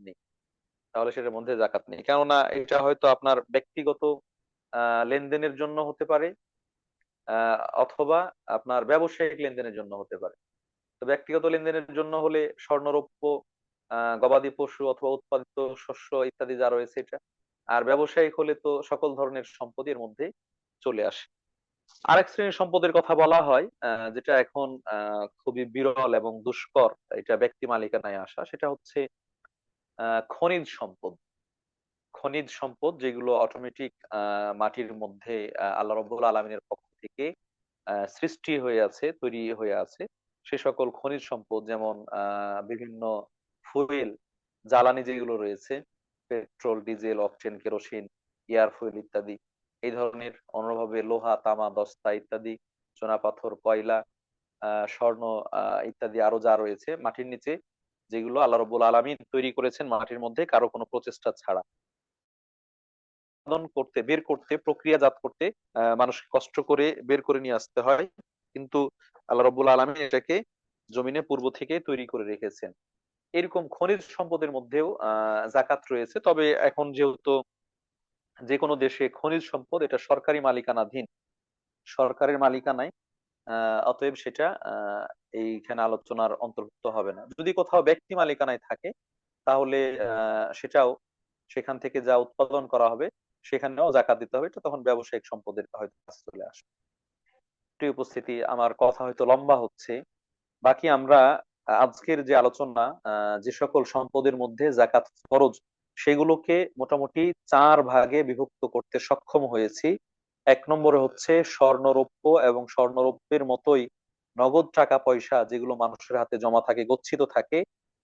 নেই। কেননা এটা হয়তো আপনার ব্যক্তিগত লেনদেনের জন্য হতে পারে, অথবা আপনার ব্যবসায়িক লেনদেনের জন্য হতে পারে। তো ব্যক্তিগত লেনদেনের জন্য হলে স্বর্ণরৌপ্য, গবাদি পশু অথবা উৎপাদিত শস্য ইত্যাদি যা রয়েছে এটা। আর ব্যবসায়িক হলে তো সকল ধরনের সম্পদ এর মধ্যে চলে আসে। আরেক শ্রেণীর সম্পদের কথা বলা হয়, যেটা এখন খুবই বিরল এবং দুষ্কর, এটা ব্যক্তি মালিকানায় আসা, সেটা হচ্ছে খনিজ সম্পদ। খনিজ সম্পদ যেগুলো অটোমেটিক মাটির মধ্যে আল্লাহ রাব্বুল আলামিনের পক্ষ থেকে সৃষ্টি হয়ে আছে, তৈরি হয়ে আছে। সে সকল খনিজ সম্পদ, যেমন বিভিন্ন ফুয়েল, জ্বালানি যেগুলো রয়েছে, petrol, diesel, octane, kerosene, air fuel ইত্যাদি। এই ধরনের অনুরূপভাবে লোহা, তামা, দস্তা ইত্যাদি, চুনাপাথর, কয়লা, স্বর্ণ ইত্যাদি আরো যা রয়েছে মাটির নিচে, যেগুলো আল্লাহ রাব্বুল আলামিন তৈরি করেছেন মাটির মধ্যে কারো কোনো প্রচেষ্টা ছাড়া। উৎপাদন করতে, বের করতে, প্রক্রিয়াজাত করতে মানুষকে কষ্ট করে বের করে নিয়ে আসতে হয়, কিন্তু আল্লাহ রাব্বুল আলামিন এটাকে জমিনে পূর্ব থেকে তৈরি করে রেখেছেন। এরকম খনিজ সম্পদের মধ্যেও জাকাত রয়েছে। তবে এখন যেহেতু যে কোনো দেশে খনিজ সম্পদ এটা সরকারি মালিকানাধীন, সরকারের মালিকানায়, অতএব সেটা এইখানে আলোচনার অন্তর্ভুক্ত হবে না। যদি কোথাও ব্যক্তি মালিকানায় থাকে তাহলে সেটাও, সেখান থেকে যা উৎপাদন করা হবে সেখানেও জাকাত দিতে হবে। এটা তখন ব্যবসায়িক সম্পদের হয়তো কাছে চলে আসবে। প্রিয় উপস্থিতি, আমার কথা হয়তো লম্বা হচ্ছে। বাকি আমরা আজকের যে আলোচনা, যে সকল সম্পদের মধ্যে জাকাত ফরজ, সেগুলোকে মোটামুটি চার ভাগে বিভক্ত করতে সক্ষম হয়েছি। এক নম্বরে হচ্ছে স্বর্ণরৌপ্য এবং স্বর্ণরৌপ্যের মতোই নগদ টাকা পয়সা যেগুলো মানুষের হাতে জমা থাকে, গচ্ছিত থাকে,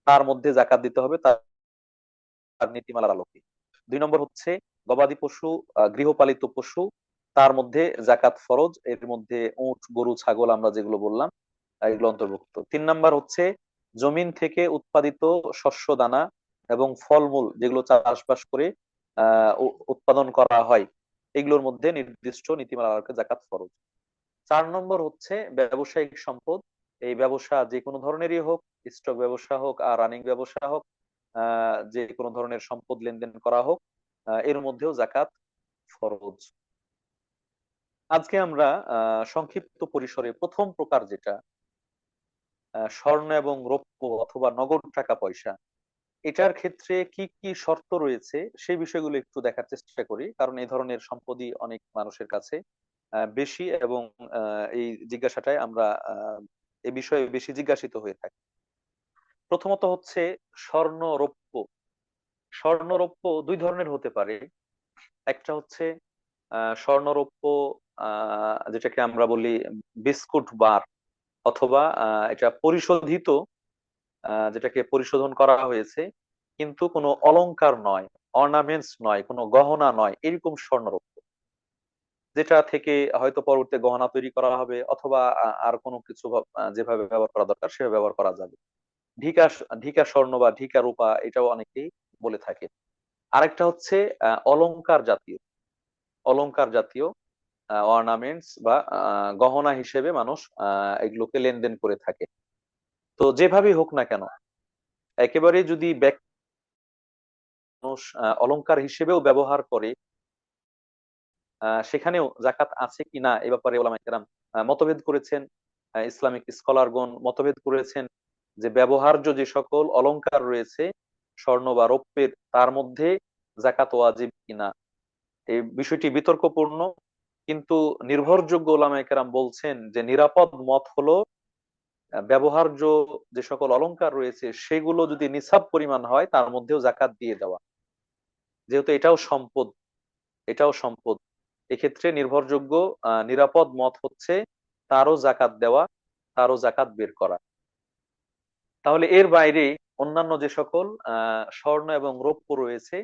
তার মধ্যে জাকাত দিতে হবে তার নীতিমালার আলোকে। দুই নম্বর হচ্ছে গবাদি পশু, গৃহপালিত পশু, তার মধ্যে জাকাত ফরজ, এর মধ্যে উট, গরু, ছাগল আমরা যেগুলো বললাম এগুলো অন্তর্ভুক্ত। তিন নাম্বার হচ্ছে জমিন থেকে উৎপাদিত শস্য দানা এবং ফলমূল যেগুলো চাষবাস করে উৎপাদন করা হয়, এগুলোর মধ্যে নির্দিষ্ট নীতিমালার আলোকে জাকাত ফরজ। চার নম্বর হচ্ছে ব্যবসায়িক সম্পদ। এই ব্যবসা যে কোনো ধরনেরই হোক, স্টক ব্যবসা হোক আর রানিং ব্যবসা হোক, যে কোনো ধরনের সম্পদ লেনদেন করা হোক, এর মধ্যেও জাকাত ফরজ। আজকে আমরা সংক্ষিপ্ত পরিসরে প্রথম প্রকার যেটা স্বর্ণ এবং রৌপ্য অথবা নগদ টাকা পয়সা, এটার ক্ষেত্রে কি কি শর্ত রয়েছে সেই বিষয়গুলো একটু দেখার চেষ্টা করি, কারণ এই ধরনের সম্পদই অনেক মানুষের কাছে বেশি, এবং এই জিজ্ঞাসাটায় আমরা এ বিষয়ে বেশি জিজ্ঞাসিত হয়ে থাকি। প্রথমত হচ্ছে স্বর্ণ রৌপ্য। স্বর্ণ রৌপ্য দুই ধরনের হতে পারে। একটা হচ্ছে স্বর্ণরৌপ্য, যেটাকে আমরা বলি বিস্কুট বার, অথবা এটা পরিশোধিত, যেটাকে পরিশোধন করা হয়েছে কিন্তু কোনো অলংকার নয়, অর্নামেন্টস নয়, কোনো গহনা নয়, এরকম স্বর্ণরৌপ্য, যেটা থেকে হয়তো পরবর্তীতে গহনা তৈরি করা হবে, অথবা আর কোনো কিছু যেভাবে ব্যবহার করা দরকার সেভাবে ব্যবহার করা যাবে। ঢিকা, ঢিকা স্বর্ণ বা ঢিকা রূপা, এটাও অনেকেই বলে থাকে। আরেকটা হচ্ছে অলংকার জাতীয়, অলংকার জাতীয় অর্নামেন্টস বা গহনা হিসেবে মানুষ এগুলোকে লেনদেন করে থাকে। তো যেভাবেই হোক না কেন, একেবারে যদি ব্যক্তি মানুষ অলংকার হিসেবেও ব্যবহার করে, সেখানেও জাকাত আছে কিনা এ ব্যাপারে ওলামায়ে কেরাম মতভেদ করেছেন। ইসলামিক স্কলারগণ মতভেদ করেছেন যে ব্যবহার্য যে সকল অলংকার রয়েছে স্বর্ণ বা রৌপ্যের, তার মধ্যে জাকাত ওয়াজিব কিনা। এই বিষয়টি বিতর্কপূর্ণ, কিন্তু নির্ভরযোগ্য ওলামায়ে কেরাম বলছেন যে নিরাপদ মত হলো ব্যবহার্য যে সকল অলংকার রয়েছে সেগুলো যদি নিসাব পরিমাণ হয় তার মধ্যেও জাকাত দিয়ে দেওয়া, যেহেতু এটাও সম্পদ, এটাও সম্পদ। এক্ষেত্রে নির্ভরযোগ্য নিরাপদ মত হচ্ছে তারও জাকাত দেওয়া, তারও জাকাত বের করা। তাহলে এর বাইরে অন্যান্য যে সকল স্বর্ণ এবং রৌপ্য রয়েছে,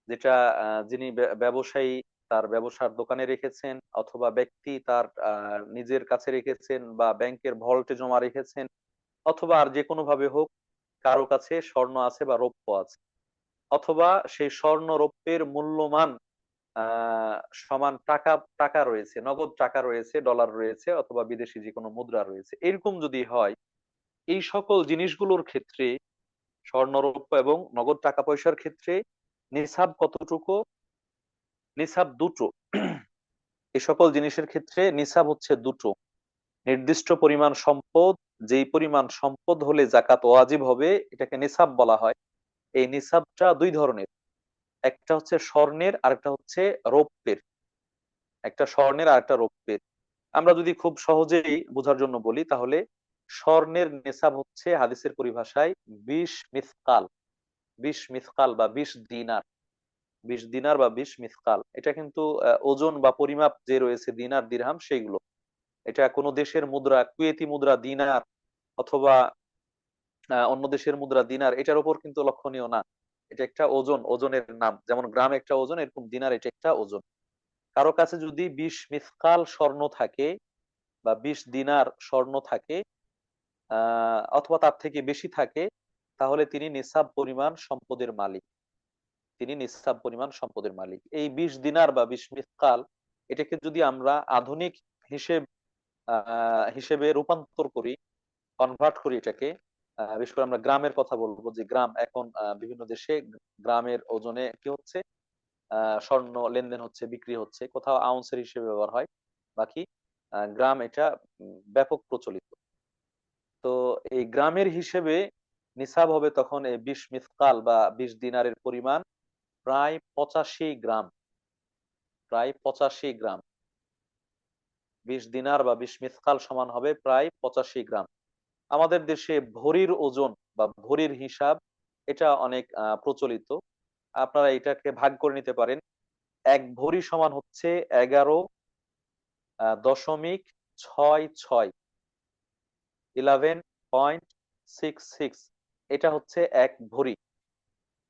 যেটা যিনি ব্যবসায়ী তার ব্যবসার দোকানে রেখেছেন, অথবা ব্যক্তি তার নিজের কাছে রেখেছেন, বা ব্যাংকের ভল্টে জমা রেখেছেন, অথবা আর যে কোনো ভাবে হোক কারো কাছে স্বর্ণ আছে বা রৌপ্য আছে, অথবা সেই স্বর্ণ রৌপ্যের মূল্যমান আহ সমান টাকা টাকা রয়েছে, নগদ টাকা রয়েছে, ডলার রয়েছে, অথবা বিদেশি যে কোনো মুদ্রা রয়েছে, এরকম যদি হয়, এই সকল জিনিসগুলোর ক্ষেত্রে, স্বর্ণ রৌপ্য এবং নগদ টাকা পয়সার ক্ষেত্রে নিসাব কতটুকু? নিসাব দুটো। এই সকল জিনিসের ক্ষেত্রে নিসাব হচ্ছে দুটো। নির্দিষ্ট পরিমাণ সম্পদ, যেই পরিমাণ সম্পদ হলে জাকাত ওয়াজিব হবে, এটাকে নিসাব বলা হয়। এই নিসাবটা দুই ধরনের, একটা হচ্ছে স্বর্ণের, আরেকটা হচ্ছে রৌপ্যের। একটা স্বর্ণের আর একটা রৌপ্যের। আমরা যদি খুব সহজেই বোঝার জন্য বলি, তাহলে স্বর্ণের নিসাব হচ্ছে হাদিসের পরিভাষায় 20 মিসকাল। 20 মিসকাল বা 20 দিনার। 20 দিনার বা 20 মিসকাল, এটা কিন্তু ওজন বা পরিমাপ যে রয়েছে দিনার দিরহাম সেইগুলো। এটা কোনো দেশের মুদ্রা, কুয়েতি মুদ্রা দিনার, অথবা অন্য দেশের মুদ্রা দিনার, এটার উপর কিন্তু লক্ষণীয় না। এটা একটা ওজন, ওজনের নাম। যেমন গ্রাম একটা ওজন, এরকম দিনার এটা একটা ওজন। কারো কাছে যদি 20 মিসকাল স্বর্ণ থাকে, বা 20 দিনার স্বর্ণ থাকে, অথবা তার থেকে বেশি থাকে, তাহলে তিনি নিসাব পরিমাণ সম্পদের মালিক। তিনি নিসাব পরিমাণ সম্পদের মালিক। এই 20 দিনার বা 20 মিসকাল, এটাকে যদি আমরা আধুনিক হিসেব হিসেবে রূপান্তর করি, কনভার্ট করি এটাকে, বিশেষ করে আমরা গ্রামের কথা বলবো, যে গ্রাম এখন বিভিন্ন দেশে গ্রামের ওজনে কি হচ্ছে, স্বর্ণ লেনদেন হচ্ছে, বিক্রি হচ্ছে, কোথাও আউন্সের হিসেবে ব্যবহার হয়, বাকি গ্রাম এটা ব্যাপক প্রচলিত। তো এই গ্রামের হিসেবে নিসাব হবে তখন এই 20 মিসকাল বা 20 দিনারের পরিমাণ প্রায় 85 গ্রাম। প্রায় 85 গ্রাম। 20 দিনার বা 20 মিসকাল সমান হবে প্রায় 85 গ্রাম। আমাদের দেশে ভরির ওজন বা ভরির হিসাব, এটা অনেক প্রচলিত। আপনারা এটাকে ভাগ করে নিতে পারেন। 1 ভরি সমান হচ্ছে 11.66, 11.66, এটা হচ্ছে 1 ভরি।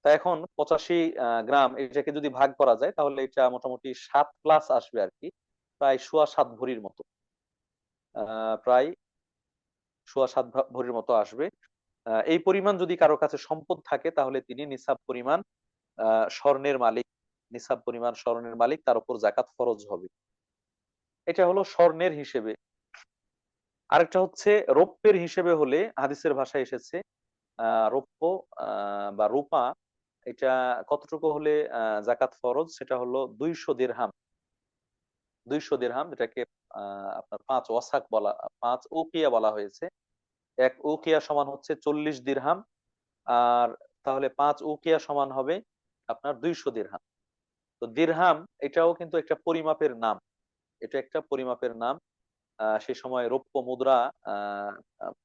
তা এখন 85 গ্রাম, এটাকে যদি ভাগ করা যায়, তাহলে এটা মোটামুটি 7+ আসবে আর কি, প্রায় 7.25 ভরির মতো। প্রায় 7.25 ভরির মতো আসবে। এই পরিমাণ যদি কারো কাছে সম্পদ থাকে, তাহলে তিনি নিসাব পরিমাণ স্বর্ণের মালিক। নিসাব পরিমাণ স্বর্ণের মালিক, তার উপর জাকাত ফরজ হবে। এটা হলো স্বর্ণের হিসেবে। আরেকটা হচ্ছে রৌপ্যের হিসেবে হলে, হাদিসের ভাষায় এসেছে রৌপ্য বা রূপা, এটা কতটুকু হলে জাকাত ফরজ, সেটা হলো 200 দিরহাম। 200 দিরহাম, যেটাকে আপনার 5 ওয়াসাক বলা, 5 উকিয়া বলা হয়েছে। 1 উকিয়া সমান হচ্ছে 40 দিরহাম। আর তাহলে 5 উকিয়া সমান হবে আপনার 200 দিরহাম। তো দিরহাম এটাও কিন্তু একটা পরিমাপের নাম। এটা একটা পরিমাপের নাম। সে সময় রৌপ্য মুদ্রা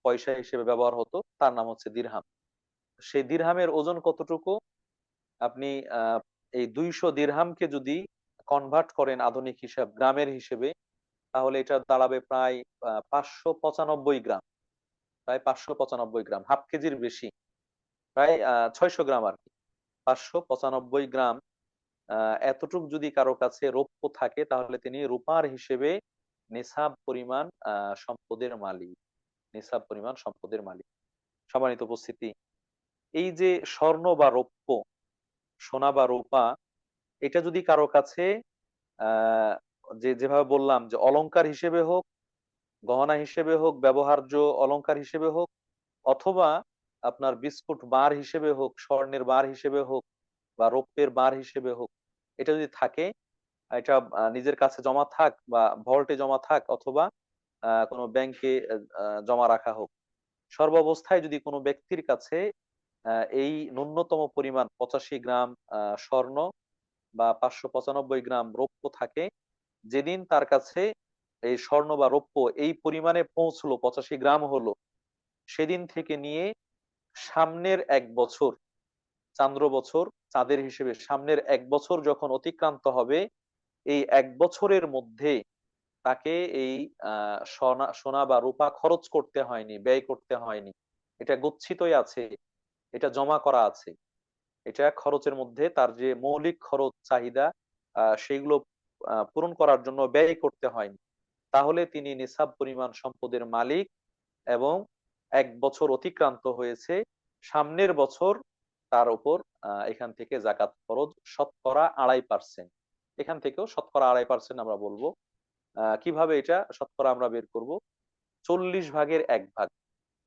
পয়সা হিসেবে ব্যবহার হতো, তার নাম হচ্ছে দিরহাম। সেই দিরহামের ওজন কতটুকু? আপনি এই 200 দিরহামকে যদি কনভার্ট করেন আধুনিক হিসাব, গ্রামের হিসেবে, তাহলে এটা দাঁড়াবে প্রায় 595 গ্রাম। প্রায় 595 গ্রাম, হাফ কেজির বেশি, প্রায় 600 গ্রাম আর কি। 595 গ্রাম এতটুক যদি কারো কাছে রৌপ্য থাকে, তাহলে তিনি রূপার হিসেবে নিসাব পরিমাণ সম্পদের মালিক। নিসাব পরিমাণ সম্পদের মালিক। সম্মানিত উপস্থিতি, এই যে স্বর্ণ বা রৌপ্য, সোনা বা রূপা, এটা যদি কারো কাছে আহ যেভাবে বললাম, যে অলংকার হিসেবে হোক, গহনা হিসেবে হোক, ব্যবহার্য অলংকার হিসেবে হোক, অথবা আপনার বিস্কুট বার হিসেবে হোক, স্বর্ণের বার হিসেবে হোক, বা রৌপ্যের বার হিসেবে হোক, এটা যদি থাকে, এটা নিজের কাছে জমা থাক, বা ভল্টে জমা থাক, অথবা কোনো ব্যাংকে জমা রাখা হোক, সর্বাবস্থায় যদি কোনো ব্যক্তির কাছে এই ন্যূনতম পরিমাণ 85 গ্রাম স্বর্ণ বা 595 গ্রাম রৌপ্য থাকে, যেদিন তার কাছে এই স্বর্ণ বা রৌপ্য এই পরিমাণে পৌঁছলো, 85 গ্রাম হলো, সেদিন থেকে নিয়ে সামনের 1 বছর, চান্দ্র বছর, চাঁদের হিসেবে সামনের 1 বছর যখন অতিক্রান্ত হবে, এই 1 বছরের মধ্যে তাকে এই সোনা সোনা বা রূপা খরচ করতে হয়নি, ব্যয় করতে হয়নি। এটা গচ্ছিতই আছে, এটা জমা করা আছে। এটা খরচের মধ্যে তার যে মৌলিক খরচ চাহিদা, সেইগুলো পূরণ করার জন্য ব্যয় করতে হয়নি, তাহলে তিনি নিসাব পরিমাণ সম্পদের মালিক। এবং 1 বছর অতিক্রান্ত হয়েছে, সামনের বছর তার উপর এখান থেকে জাকাত ফরজ শতকরা 2.5%। এখান থেকেও শতকরা 2.5% আমরা বলবো। কিভাবে এটা শতকরা আমরা বের করব? 40 ভাগের 1 ভাগ।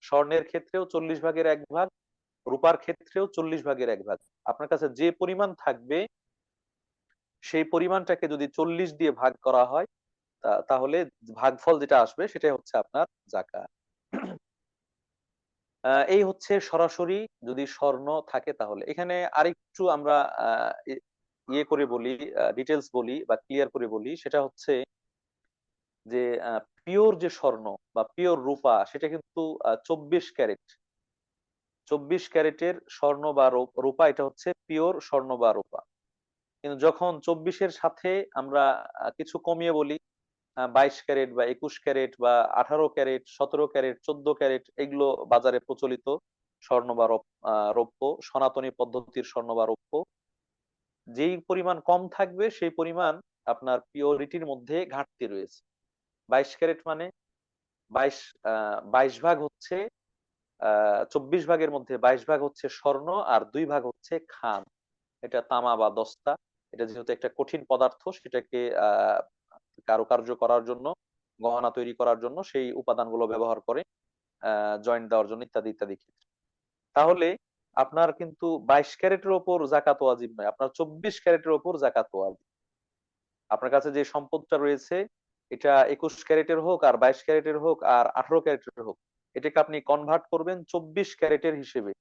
স্বর্ণের ক্ষেত্রেও 40 ভাগের 1 ভাগ, রূপার ক্ষেত্রেও 40 ভাগের 1 ভাগ। আপনার কাছে যে পরিমাণ থাকবে সেই পরিমাণটাকে যদি 40 দিয়ে ভাগ করা হয়, তাহলে ভাগফল যেটা আসবে সেটাই হচ্ছে আপনার জাকাত। এই হচ্ছে সরাসরি যদি স্বর্ণ থাকে তাহলে। এখানে আরেকটু আমরা ইয়ে করে বলি, ডিটেলস বলি বা ক্লিয়ার করে বলি, সেটা হচ্ছে যে পিওর যে স্বর্ণ বা পিওর রূপা সেটা কিন্তু 24 ক্যারেট। 24 ক্যারেটের স্বর্ণ বা রূপা এটা হচ্ছে পিওর স্বর্ণ বা রূপা। কিন্তু যখন 24-এর সাথে আমরা কিছু কমিয়ে বলি, 22 ক্যারেট বা 21 ক্যারেট বা 18 ক্যারেট, 17 ক্যারেট, 14 ক্যারেট, এগুলো বাজারে প্রচলিত স্বর্ণ বা রৌপ্য, সনাতনী পদ্ধতির স্বর্ণ বা রৌপ্য। যেই পরিমাণ কম থাকবে সেই পরিমাণ আপনার পিওরিটির মধ্যে ঘাটতি রয়েছে। 22 ক্যারেট মানে 22 ভাগ হচ্ছে 24 ভাগের মধ্যে 22 ভাগ হচ্ছে স্বর্ণ আর 2 ভাগ হচ্ছে খান। এটা তামা বা দস্তা। এটা যেহেতু একটা কঠিন পদার্থ, সেটাকে কারুকার্য করার জন্য, গহনা তৈরি করার জন্য সেই উপাদানগুলো ব্যবহার করে, জয়েন্ট দেওয়ার জন্য, ইত্যাদি ইত্যাদি ক্ষেত্রে। তাহলে আপনার কিন্তু 22 ক্যারেটের ওপর জাকাত ওয়াজিব নয়, আপনার 24 ক্যারেটের ওপর জাকাত ওয়াজিব। আপনার কাছে যে সম্পদটা রয়েছে, এটা 21 ক্যারেটের হোক আর 22 ক্যারেটের হোক আর 18 ক্যারেটের হোক, এটাকে আপনি কনভার্ট করবেন 24 ক্যারেটের হিসেবে।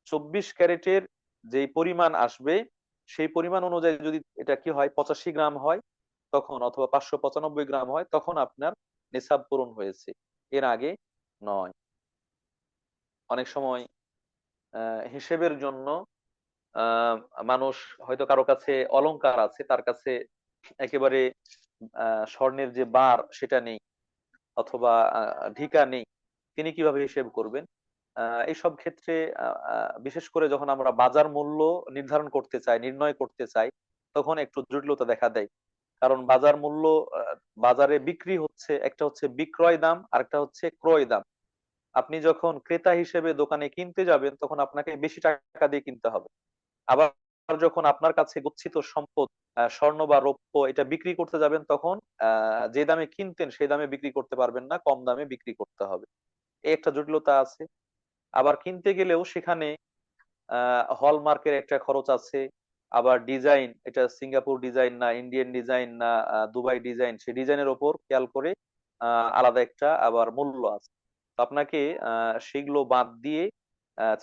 24 ক্যারেটের যেই পরিমাণ আসবে সেই পরিমাণ অনুযায়ী যদি এটা কি হয়, 85 গ্রাম হয় তখন, অথবা 595 গ্রাম হয় তখন আপনার নিসাব পূরণ হয়েছে, এর আগে নয়। অনেক সময় হিসেবের জন্য আহ মানুষ, হয়তো কারো কাছে অলংকার আছে, তার কাছে একেবারে স্বর্ণের যে বার সেটা নেই, অথবা ঢিকা নেই, তিনি কিভাবে হিসেব করবেন? এইসব ক্ষেত্রে বিশেষ করে যখন আমরা বাজার মূল্য নির্ধারণ করতে চাই, নির্ণয় করতে চাই, তখন একটু জটিলতা দেখা দেয়। কারণ বাজার মূল্য, আহ, বাজারে বিক্রি হচ্ছে, একটা হচ্ছে বিক্রয় দাম আর একটা হচ্ছে ক্রয় দাম। আপনি যখন ক্রেতা হিসেবে দোকানে কিনতে যাবেন তখন আপনাকে বেশি টাকা দিয়ে কিনতে হবে। আবার যখন আপনার কাছে গচ্ছিত সম্পদ, স্বর্ণ বা রৌপ্য, এটা বিক্রি করতে যাবেন তখন যে দামে কিনতেন সেই দামে বিক্রি করতে পারবেন না, কম দামে বিক্রি করতে হবে। এই একটা জটিলতা আছে। আবার কিনতে গেলেও সেখানে হলমার্কের একটা খরচ আছে। আবার ডিজাইন, এটা সিঙ্গাপুর ডিজাইন না ইন্ডিয়ান ডিজাইন না দুবাই ডিজাইন, সেই ডিজাইনের ওপর খেয়াল করে আলাদা একটা আবার মূল্য আছে। তো আপনাকে সেগুলো বাদ দিয়ে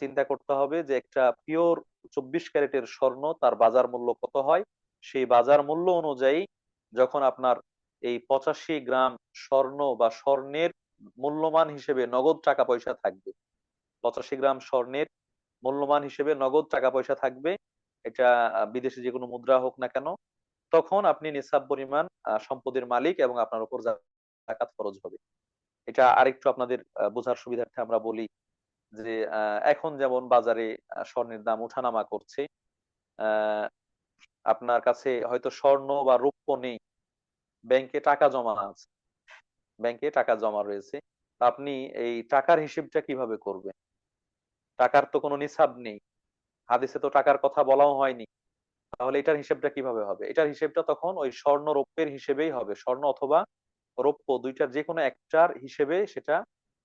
চিন্তা করতে হবে যে একটা পিওর 24 ক্যারেটের স্বর্ণ তার বাজার মূল্য কত হয়। সেই বাজার মূল্য অনুযায়ী যখন আপনার এই 85 গ্রাম স্বর্ণ বা স্বর্ণের মূল্যমান হিসেবে নগদ টাকা পয়সা থাকবে, 85 গ্রাম স্বর্ণের মূল্যমান হিসেবে নগদ টাকা পয়সা থাকবে, এটা বিদেশে যে কোনো মুদ্রা হোক না কেন, তখন আপনি নিসাব পরিমাণ সম্পদের মালিক এবং আপনার উপর জাকাত ফরজ হবে। এটা আরেকটু আপনাদের বোঝার সুবিধার্থে আমরা বলি যে এখন যেমন বাজারে স্বর্ণের দাম ওঠানামা করছে, আহ আপনার কাছে হয়তো স্বর্ণ বা রৌপ্য নেই, ব্যাংকে টাকা জমা আছে, ব্যাংকে টাকা জমা রয়েছে, তা আপনি এই টাকার হিসেবটা কিভাবে করবেন? টাকার তো কোনো নিসাব নেই, হাদিসে তো টাকার কথা বলাও হয়নি, তাহলে এটার হিসেবটা কিভাবে হবে? এটার হিসেবটা তখন ওই স্বর্ণ রৌপ্যের হিসেবেই হবে, স্বর্ণ অথবা রৌপ্য দুইটার যে কোনো একটার হিসেবে সেটা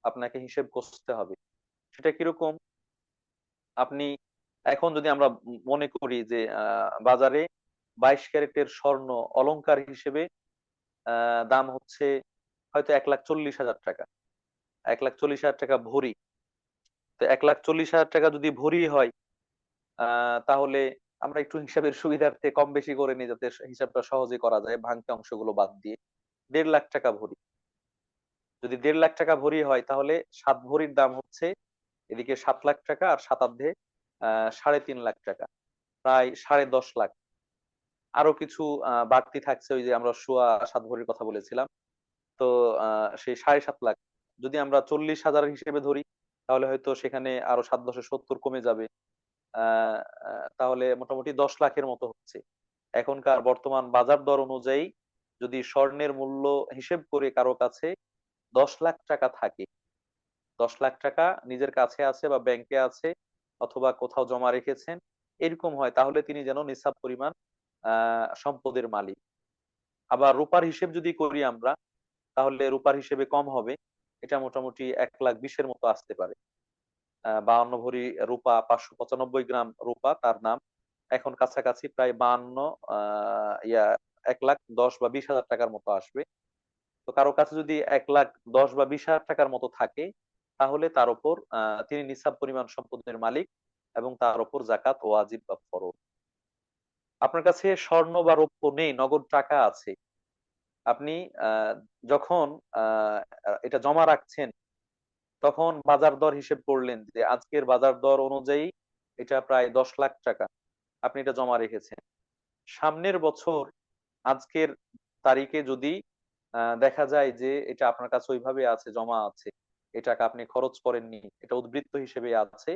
আপনাকে হিসেব করতে হবে। সেটা কিরকম? আপনি এখন যদি আমরা মনে করি যে বাজারে 22 ক্যারেটের স্বর্ণ অলংকার হিসেবে দাম হচ্ছে হয়তো 1,40,000 টাকা, 1,40,000 টাকা ভরি। তো 1,40,000 টাকা যদি ভরি হয়, তাহলে আমরা একটু হিসাবের সুবিধার্থে কম বেশি করে নিই যাতে হিসাবটা সহজে করা যায়, ভাঙতি অংশগুলো বাদ দিয়ে 1,50,000 টাকা ভরি। যদি 1,50,000 টাকা ভরি হয় তাহলে 7 ভরির দাম হচ্ছে এদিকে 7 লাখ টাকা, আর 7 সাড়ে 3 লাখ টাকা, প্রায় 10.5 লাখ। আরো কিছু বাড়তি থাকছে, ওই যে আমরা সোয়া 7 ভরির কথা বলেছিলাম। তো সেই 7.5 লাখ যদি আমরা 40,000 হিসেবে ধরি, তাহলে হয়তো সেখানে আরো 7 × 10 = 70 কমে যাবে। আহ তাহলে মোটামুটি 10 লাখের মতো হচ্ছে। এখনকার বর্তমান বাজার দর অনুযায়ী যদি স্বর্ণের মূল্য হিসেব করে কারো কাছে 10 লাখ টাকা থাকে, 10 লাখ টাকা নিজের কাছে আছে বা ব্যাংকে আছে অথবা কোথাও জমা রেখেছেন, এরকম হয়, তাহলে তিনি যেন নিসাব পরিমাণ সম্পদের মালিক। আবার রূপার হিসেব যদি করি আমরা, তাহলে রূপার হিসেবে কম হবে, এটা মোটামুটি 1,20,000-এর মতো আসতে পারে। 52 ভরি রূপা, 595 গ্রাম রূপা তার নাম, এখন কাছাকাছি প্রায় 52 আহ ইয়া 1,10,000 বা 20,000 টাকার মতো আসবে। তো কারো কাছে যদি 1,10,000 বা 20,000 টাকার মতো থাকে, তাহলে তার উপর তিনি নিসাব পরিমাণ সম্পদের মালিক এবং তার উপর জাকাত ওয়াজিব বা ফরজ। আপনার কাছে স্বর্ণ বা রৌপ্য নেই, নগদ টাকা আছে, আপনি আহ যখন আহ এটা জমা রাখছেন, তখন বাজার দর হিসেব করলেন যে আজকের বাজার দর অনুযায়ী এটা প্রায় 10 লাখ টাকা, আপনি এটা জমা রেখেছেন। সামনের বছর আজকের তারিখে যদি দেখা যায় যে এটা আপনার কাছে ওইভাবে আছে, জমা আছে, এই টাকা আপনি খরচ করেননি, এটা উদ্বৃত্ত হিসেবে আছে,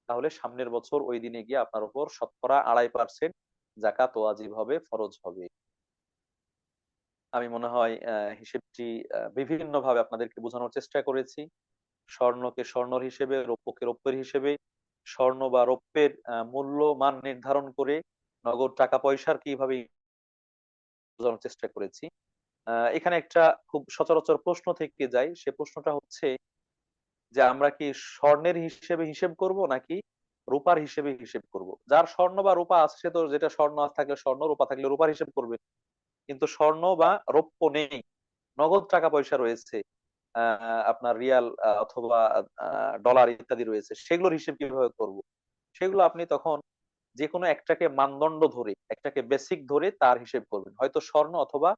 তাহলে সামনের বছর ওই দিনে গিয়ে আপনার উপর শতকরা 2.5% জাকাত ওয়াজিব হবে, ফরজ হবে। আমি মনে হয় হিসেবটি বিভিন্ন ভাবে আপনাদেরকে বোঝানোর চেষ্টা করেছি। স্বর্ণকে স্বর্ণর হিসেবে, রৌপ্যকে রৌপ্যের হিসেবে, স্বর্ণ বা রৌপ্যের মূল্য মান নির্ধারণ করে নগদ টাকা পয়সার কিভাবে বোঝানোর চেষ্টা করেছি। এখানে একটা খুব সচরাচর প্রশ্ন থেকে যায়, সে প্রশ্নটা হচ্ছে যে আমরা কি স্বর্ণের হিসেবে হিসেব করব নাকি রূপার হিসেবে হিসেব করব। যার স্বর্ণ বা রূপা আছে সে তো যেটা স্বর্ণ থাকলে স্বর্ণ, রূপা থাকলে রূপার হিসেব করবে। কিন্তু স্বর্ণ বা রৌপ্য নেই, নগদ টাকা পয়সা রয়েছে, আপনার রিয়াল অথবা ডলার ইত্যাদি রয়েছে, সেগুলোর হিসেব কিভাবে করব। সেগুলো আপনি তখন যে কোনো একটাকে মানদণ্ড ধরে, একটাকে বেসিক ধরে তার হিসেব করবেন, হয়তো স্বর্ণ অথবা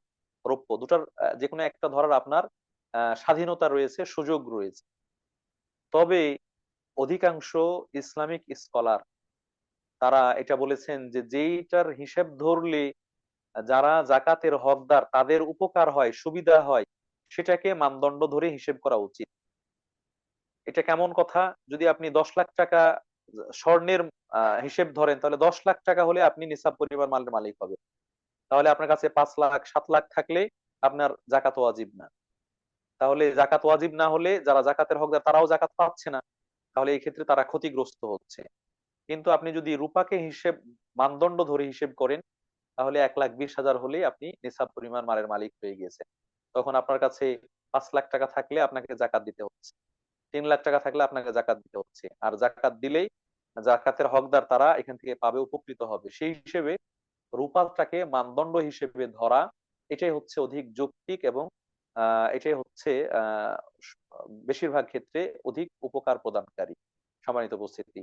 রৌপ্য, দুটার যে কোনো একটা ধরার আপনার স্বাধীনতা রয়েছে, সুযোগ রয়েছে। তবে অধিকাংশ ইসলামিক স্কলার তারা এটা বলেছেন যে যেইটার হিসেব ধরলে যারা জাকাতের হকদার তাদের উপকার হয়, সুবিধা হয়, সেটাকে মানদণ্ড ধরে হিসেব করা উচিত। এটা কেমন কথা? যদি আপনি 10 লাখ টাকা স্বর্ণের হিসেব ধরেন, তাহলে 10 লাখ টাকা হলে আপনি নিসাব পরিমাণ মালের মালিক হবেন। তাহলে আপনার কাছে 5 লাখ 7 লাখ থাকলে আপনার জাকাত ওয়াজিব না। তাহলে জাকাত ওয়াজিব না হলে যারা জাকাতের হকদার তারাও জাকাত পাচ্ছে না, তাহলে এই ক্ষেত্রে তারা ক্ষতিগ্রস্ত হচ্ছে। কিন্তু আপনি যদি রূপাকে হিসেব মানদণ্ড ধরে হিসেব করেন, তাহলে 1,20,000 হলেই আপনি নিসাব পরিমাণ মালের মালিক হয়ে গেছেন। তখন আপনার কাছে 5 লাখ টাকা থাকলে আপনাকে জাকাত দিতে হচ্ছে, 3 লাখ টাকা থাকলে আপনাকে জাকাত দিতে হচ্ছে। আর জাকাত দিলেই জাকাতের হকদার তারা এখান থেকে পাবে, উপকৃত হবে। সেই হিসেবে রূপাটাকে মানদণ্ড হিসেবে ধরা, এটাই হচ্ছে অধিক যৌক্তিক এবং এটাই হচ্ছে আহ বেশিরভাগ ক্ষেত্রে অধিক উপকার প্রদানকারী। সম্মানিত উপস্থিতি,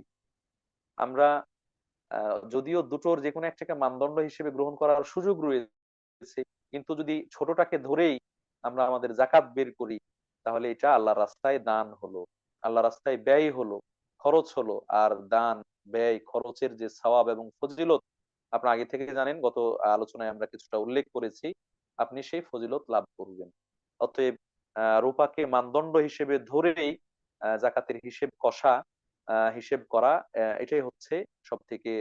আমরা যদিও দুটোর যে কোনো একটাকে মানদণ্ড হিসেবে গ্রহণ করার সুযোগ রয়েছে, কিন্তু যদি ছোটটাকে ধরেই আমরা আমাদের জাকাত বের করি, তাহলে এটা আল্লাহর রাস্তায় দান হলো, আল্লাহ রাস্তায় ব্যয় হলো, খরচ হলো। আর দান, ব্যয়, খরচের যে সওয়াব এবং ফজিলত আপনারা আগে থেকে জানেন, গত আলোচনায় আমরা কিছুটা উল্লেখ করেছি, আপনি সেই ফজিলত লাভ করবেন। অতএব রূপাকে মানদণ্ড হিসেবে ধরেই জাকাতের হিসেব কষা, হিসেব করা, এটাই হচ্ছে সব থেকে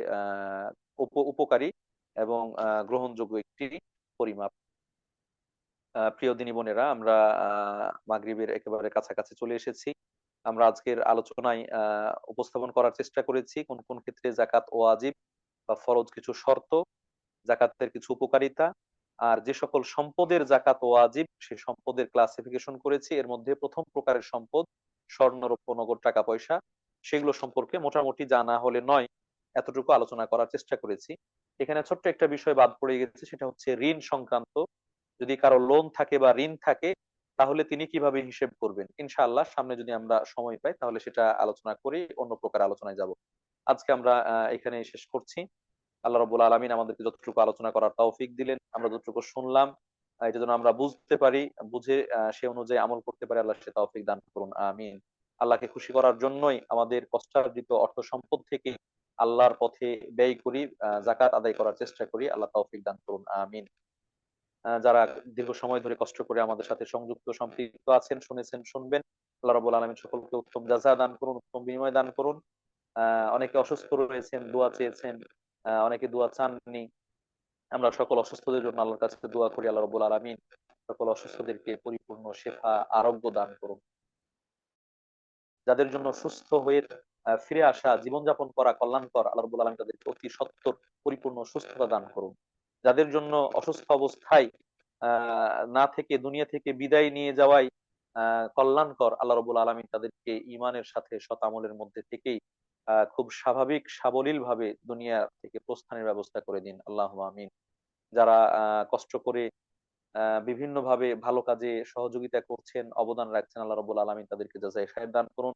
উপকারী এবং গ্রহণযোগ্য একটি পরিমাপ। প্রিয় দিনী বোনেরা, আমরা মাগরিবের একেবারে কাছাকাছি চলে এসেছি। আমরা আজকের আলোচনায় উপস্থাপন করার চেষ্টা করেছি কোন কোন ক্ষেত্রে জাকাত ওয়াজিব বা ফরজ কিছু শর্ত, জাকাতের কিছু উপকারিতা, আর যে সকল সম্পদের জাকাত ওয়াজিব সে সম্পদের ক্লাসিফিকেশন করেছি। এর মধ্যে প্রথম প্রকারের সম্পদ স্বর্ণ, রৌপ্য, নগদ টাকা পয়সা, সেগুলো সম্পর্কে মোটামুটি জানা হলে নয় এতটুকু আলোচনা করার চেষ্টা করেছি। এখানে ছোট্ট একটা বিষয় বাদ পড়ে গেছে, সেটা হচ্ছে ঋণ সংক্রান্ত। যদি কারো লোন থাকে বা ঋণ থাকে, তাহলে তিনি কিভাবে হিসেব করবেন, ইনশাআল্লাহ সামনে যদি আমরা সময় পাই তাহলে সেটা আলোচনা করে অন্য প্রকার আলোচনায় যাব। আজকে আমরা এখানে শেষ করছি। আল্লাহ রাব্বুল আলামিন আমাদেরকে যতটুকু আলোচনা করার তৌফিক দিলেন, আমরা যতটুকু শুনলাম এটা যেন আমরা বুঝতে পারি, বুঝে সে অনুযায়ী আমল করতে পারি, আল্লাহ সে তৌফিক দান করুন, আমিন। আল্লাহকে খুশি করার জন্যই আমাদের কষ্টার্জিত অর্থ সম্পদ থেকে আল্লাহর পথে ব্যয় করি, জাকাত আদায় করার চেষ্টা করি, আল্লাহ তৌফিক দান করুন, আমিন। যারা দীর্ঘ সময় ধরে কষ্ট করে আমাদের সাথে সংযুক্ত সম্পৃক্ত আছেন, শুনেছেন, শুনবেন, আল্লাহ রাব্বুল আলামিন সকলকে উত্তম জাযা দান করুন, উত্তম বিনিময় দান করুন। অনেকে অসুস্থ রয়েছেন, দোয়া চেয়েছেন, অনেকে দোয়া চাননি, আমরা সকল অসুস্থদের জন্য আল্লাহর কাছে দোয়া করি, আল্লাহ রাব্বুল আলামিন সকল অসুস্থদেরকে পরিপূর্ণ শেফা আরোগ্য দান করুন। যাদের জন্য সুস্থ হয়ে ফিরে আসা জীবনযাপন করা কল্যাণকর, আল্লাহ রাব্বুল আলামিন তাদেরকে অতি সত্বর পরিপূর্ণ সুস্থতা দান করুন। যাদের জন্য অসুস্থ অবস্থায় না থেকে দুনিয়া থেকে বিদায় নিয়ে যাওয়াই কল্যাণকর, আল্লাহ রাব্বুল আলামিন তাদেরকে ঈমানের সাথে সৎ আমলের মধ্যে থেকেই খুব স্বাভাবিক সাবলীল ভাবে দুনিয়া থেকে প্রস্থানের ব্যবস্থা করে দিন, আল্লাহুম্মা আমিন। যারা কষ্ট করে বিভিন্ন ভাবে ভালো কাজে সহযোগিতা করছেন, অবদান রাখছেন, আল্লাহ রাব্বুল আলামিন তাদেরকে জাযায়ে খায়ের দান করুন।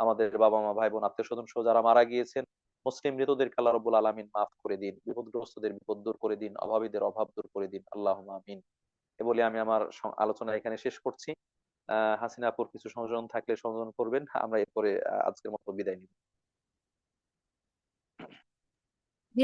আমাদের বাবা মা ভাই বোন আত্মীয় স্বজন সহ যারা মারা গিয়েছেন, মুসলিম মৃতদেরকে আল্লাহ রাব্বুল আলামিন মাফ করে দিন, বিপদগ্রস্তদের বিপদ দূর করে দিন, অভাবীদের অভাব দূর করে দিন, আল্লাহুম্মা আমিন। এ বলে আমি আমার আলোচনা এখানে শেষ করছি। হাসিনা আপুর কিছু সংযোজন থাকলে সংযোজন করবেন, আমরা এরপরে আজকের মতো বিদায় নিব। জি,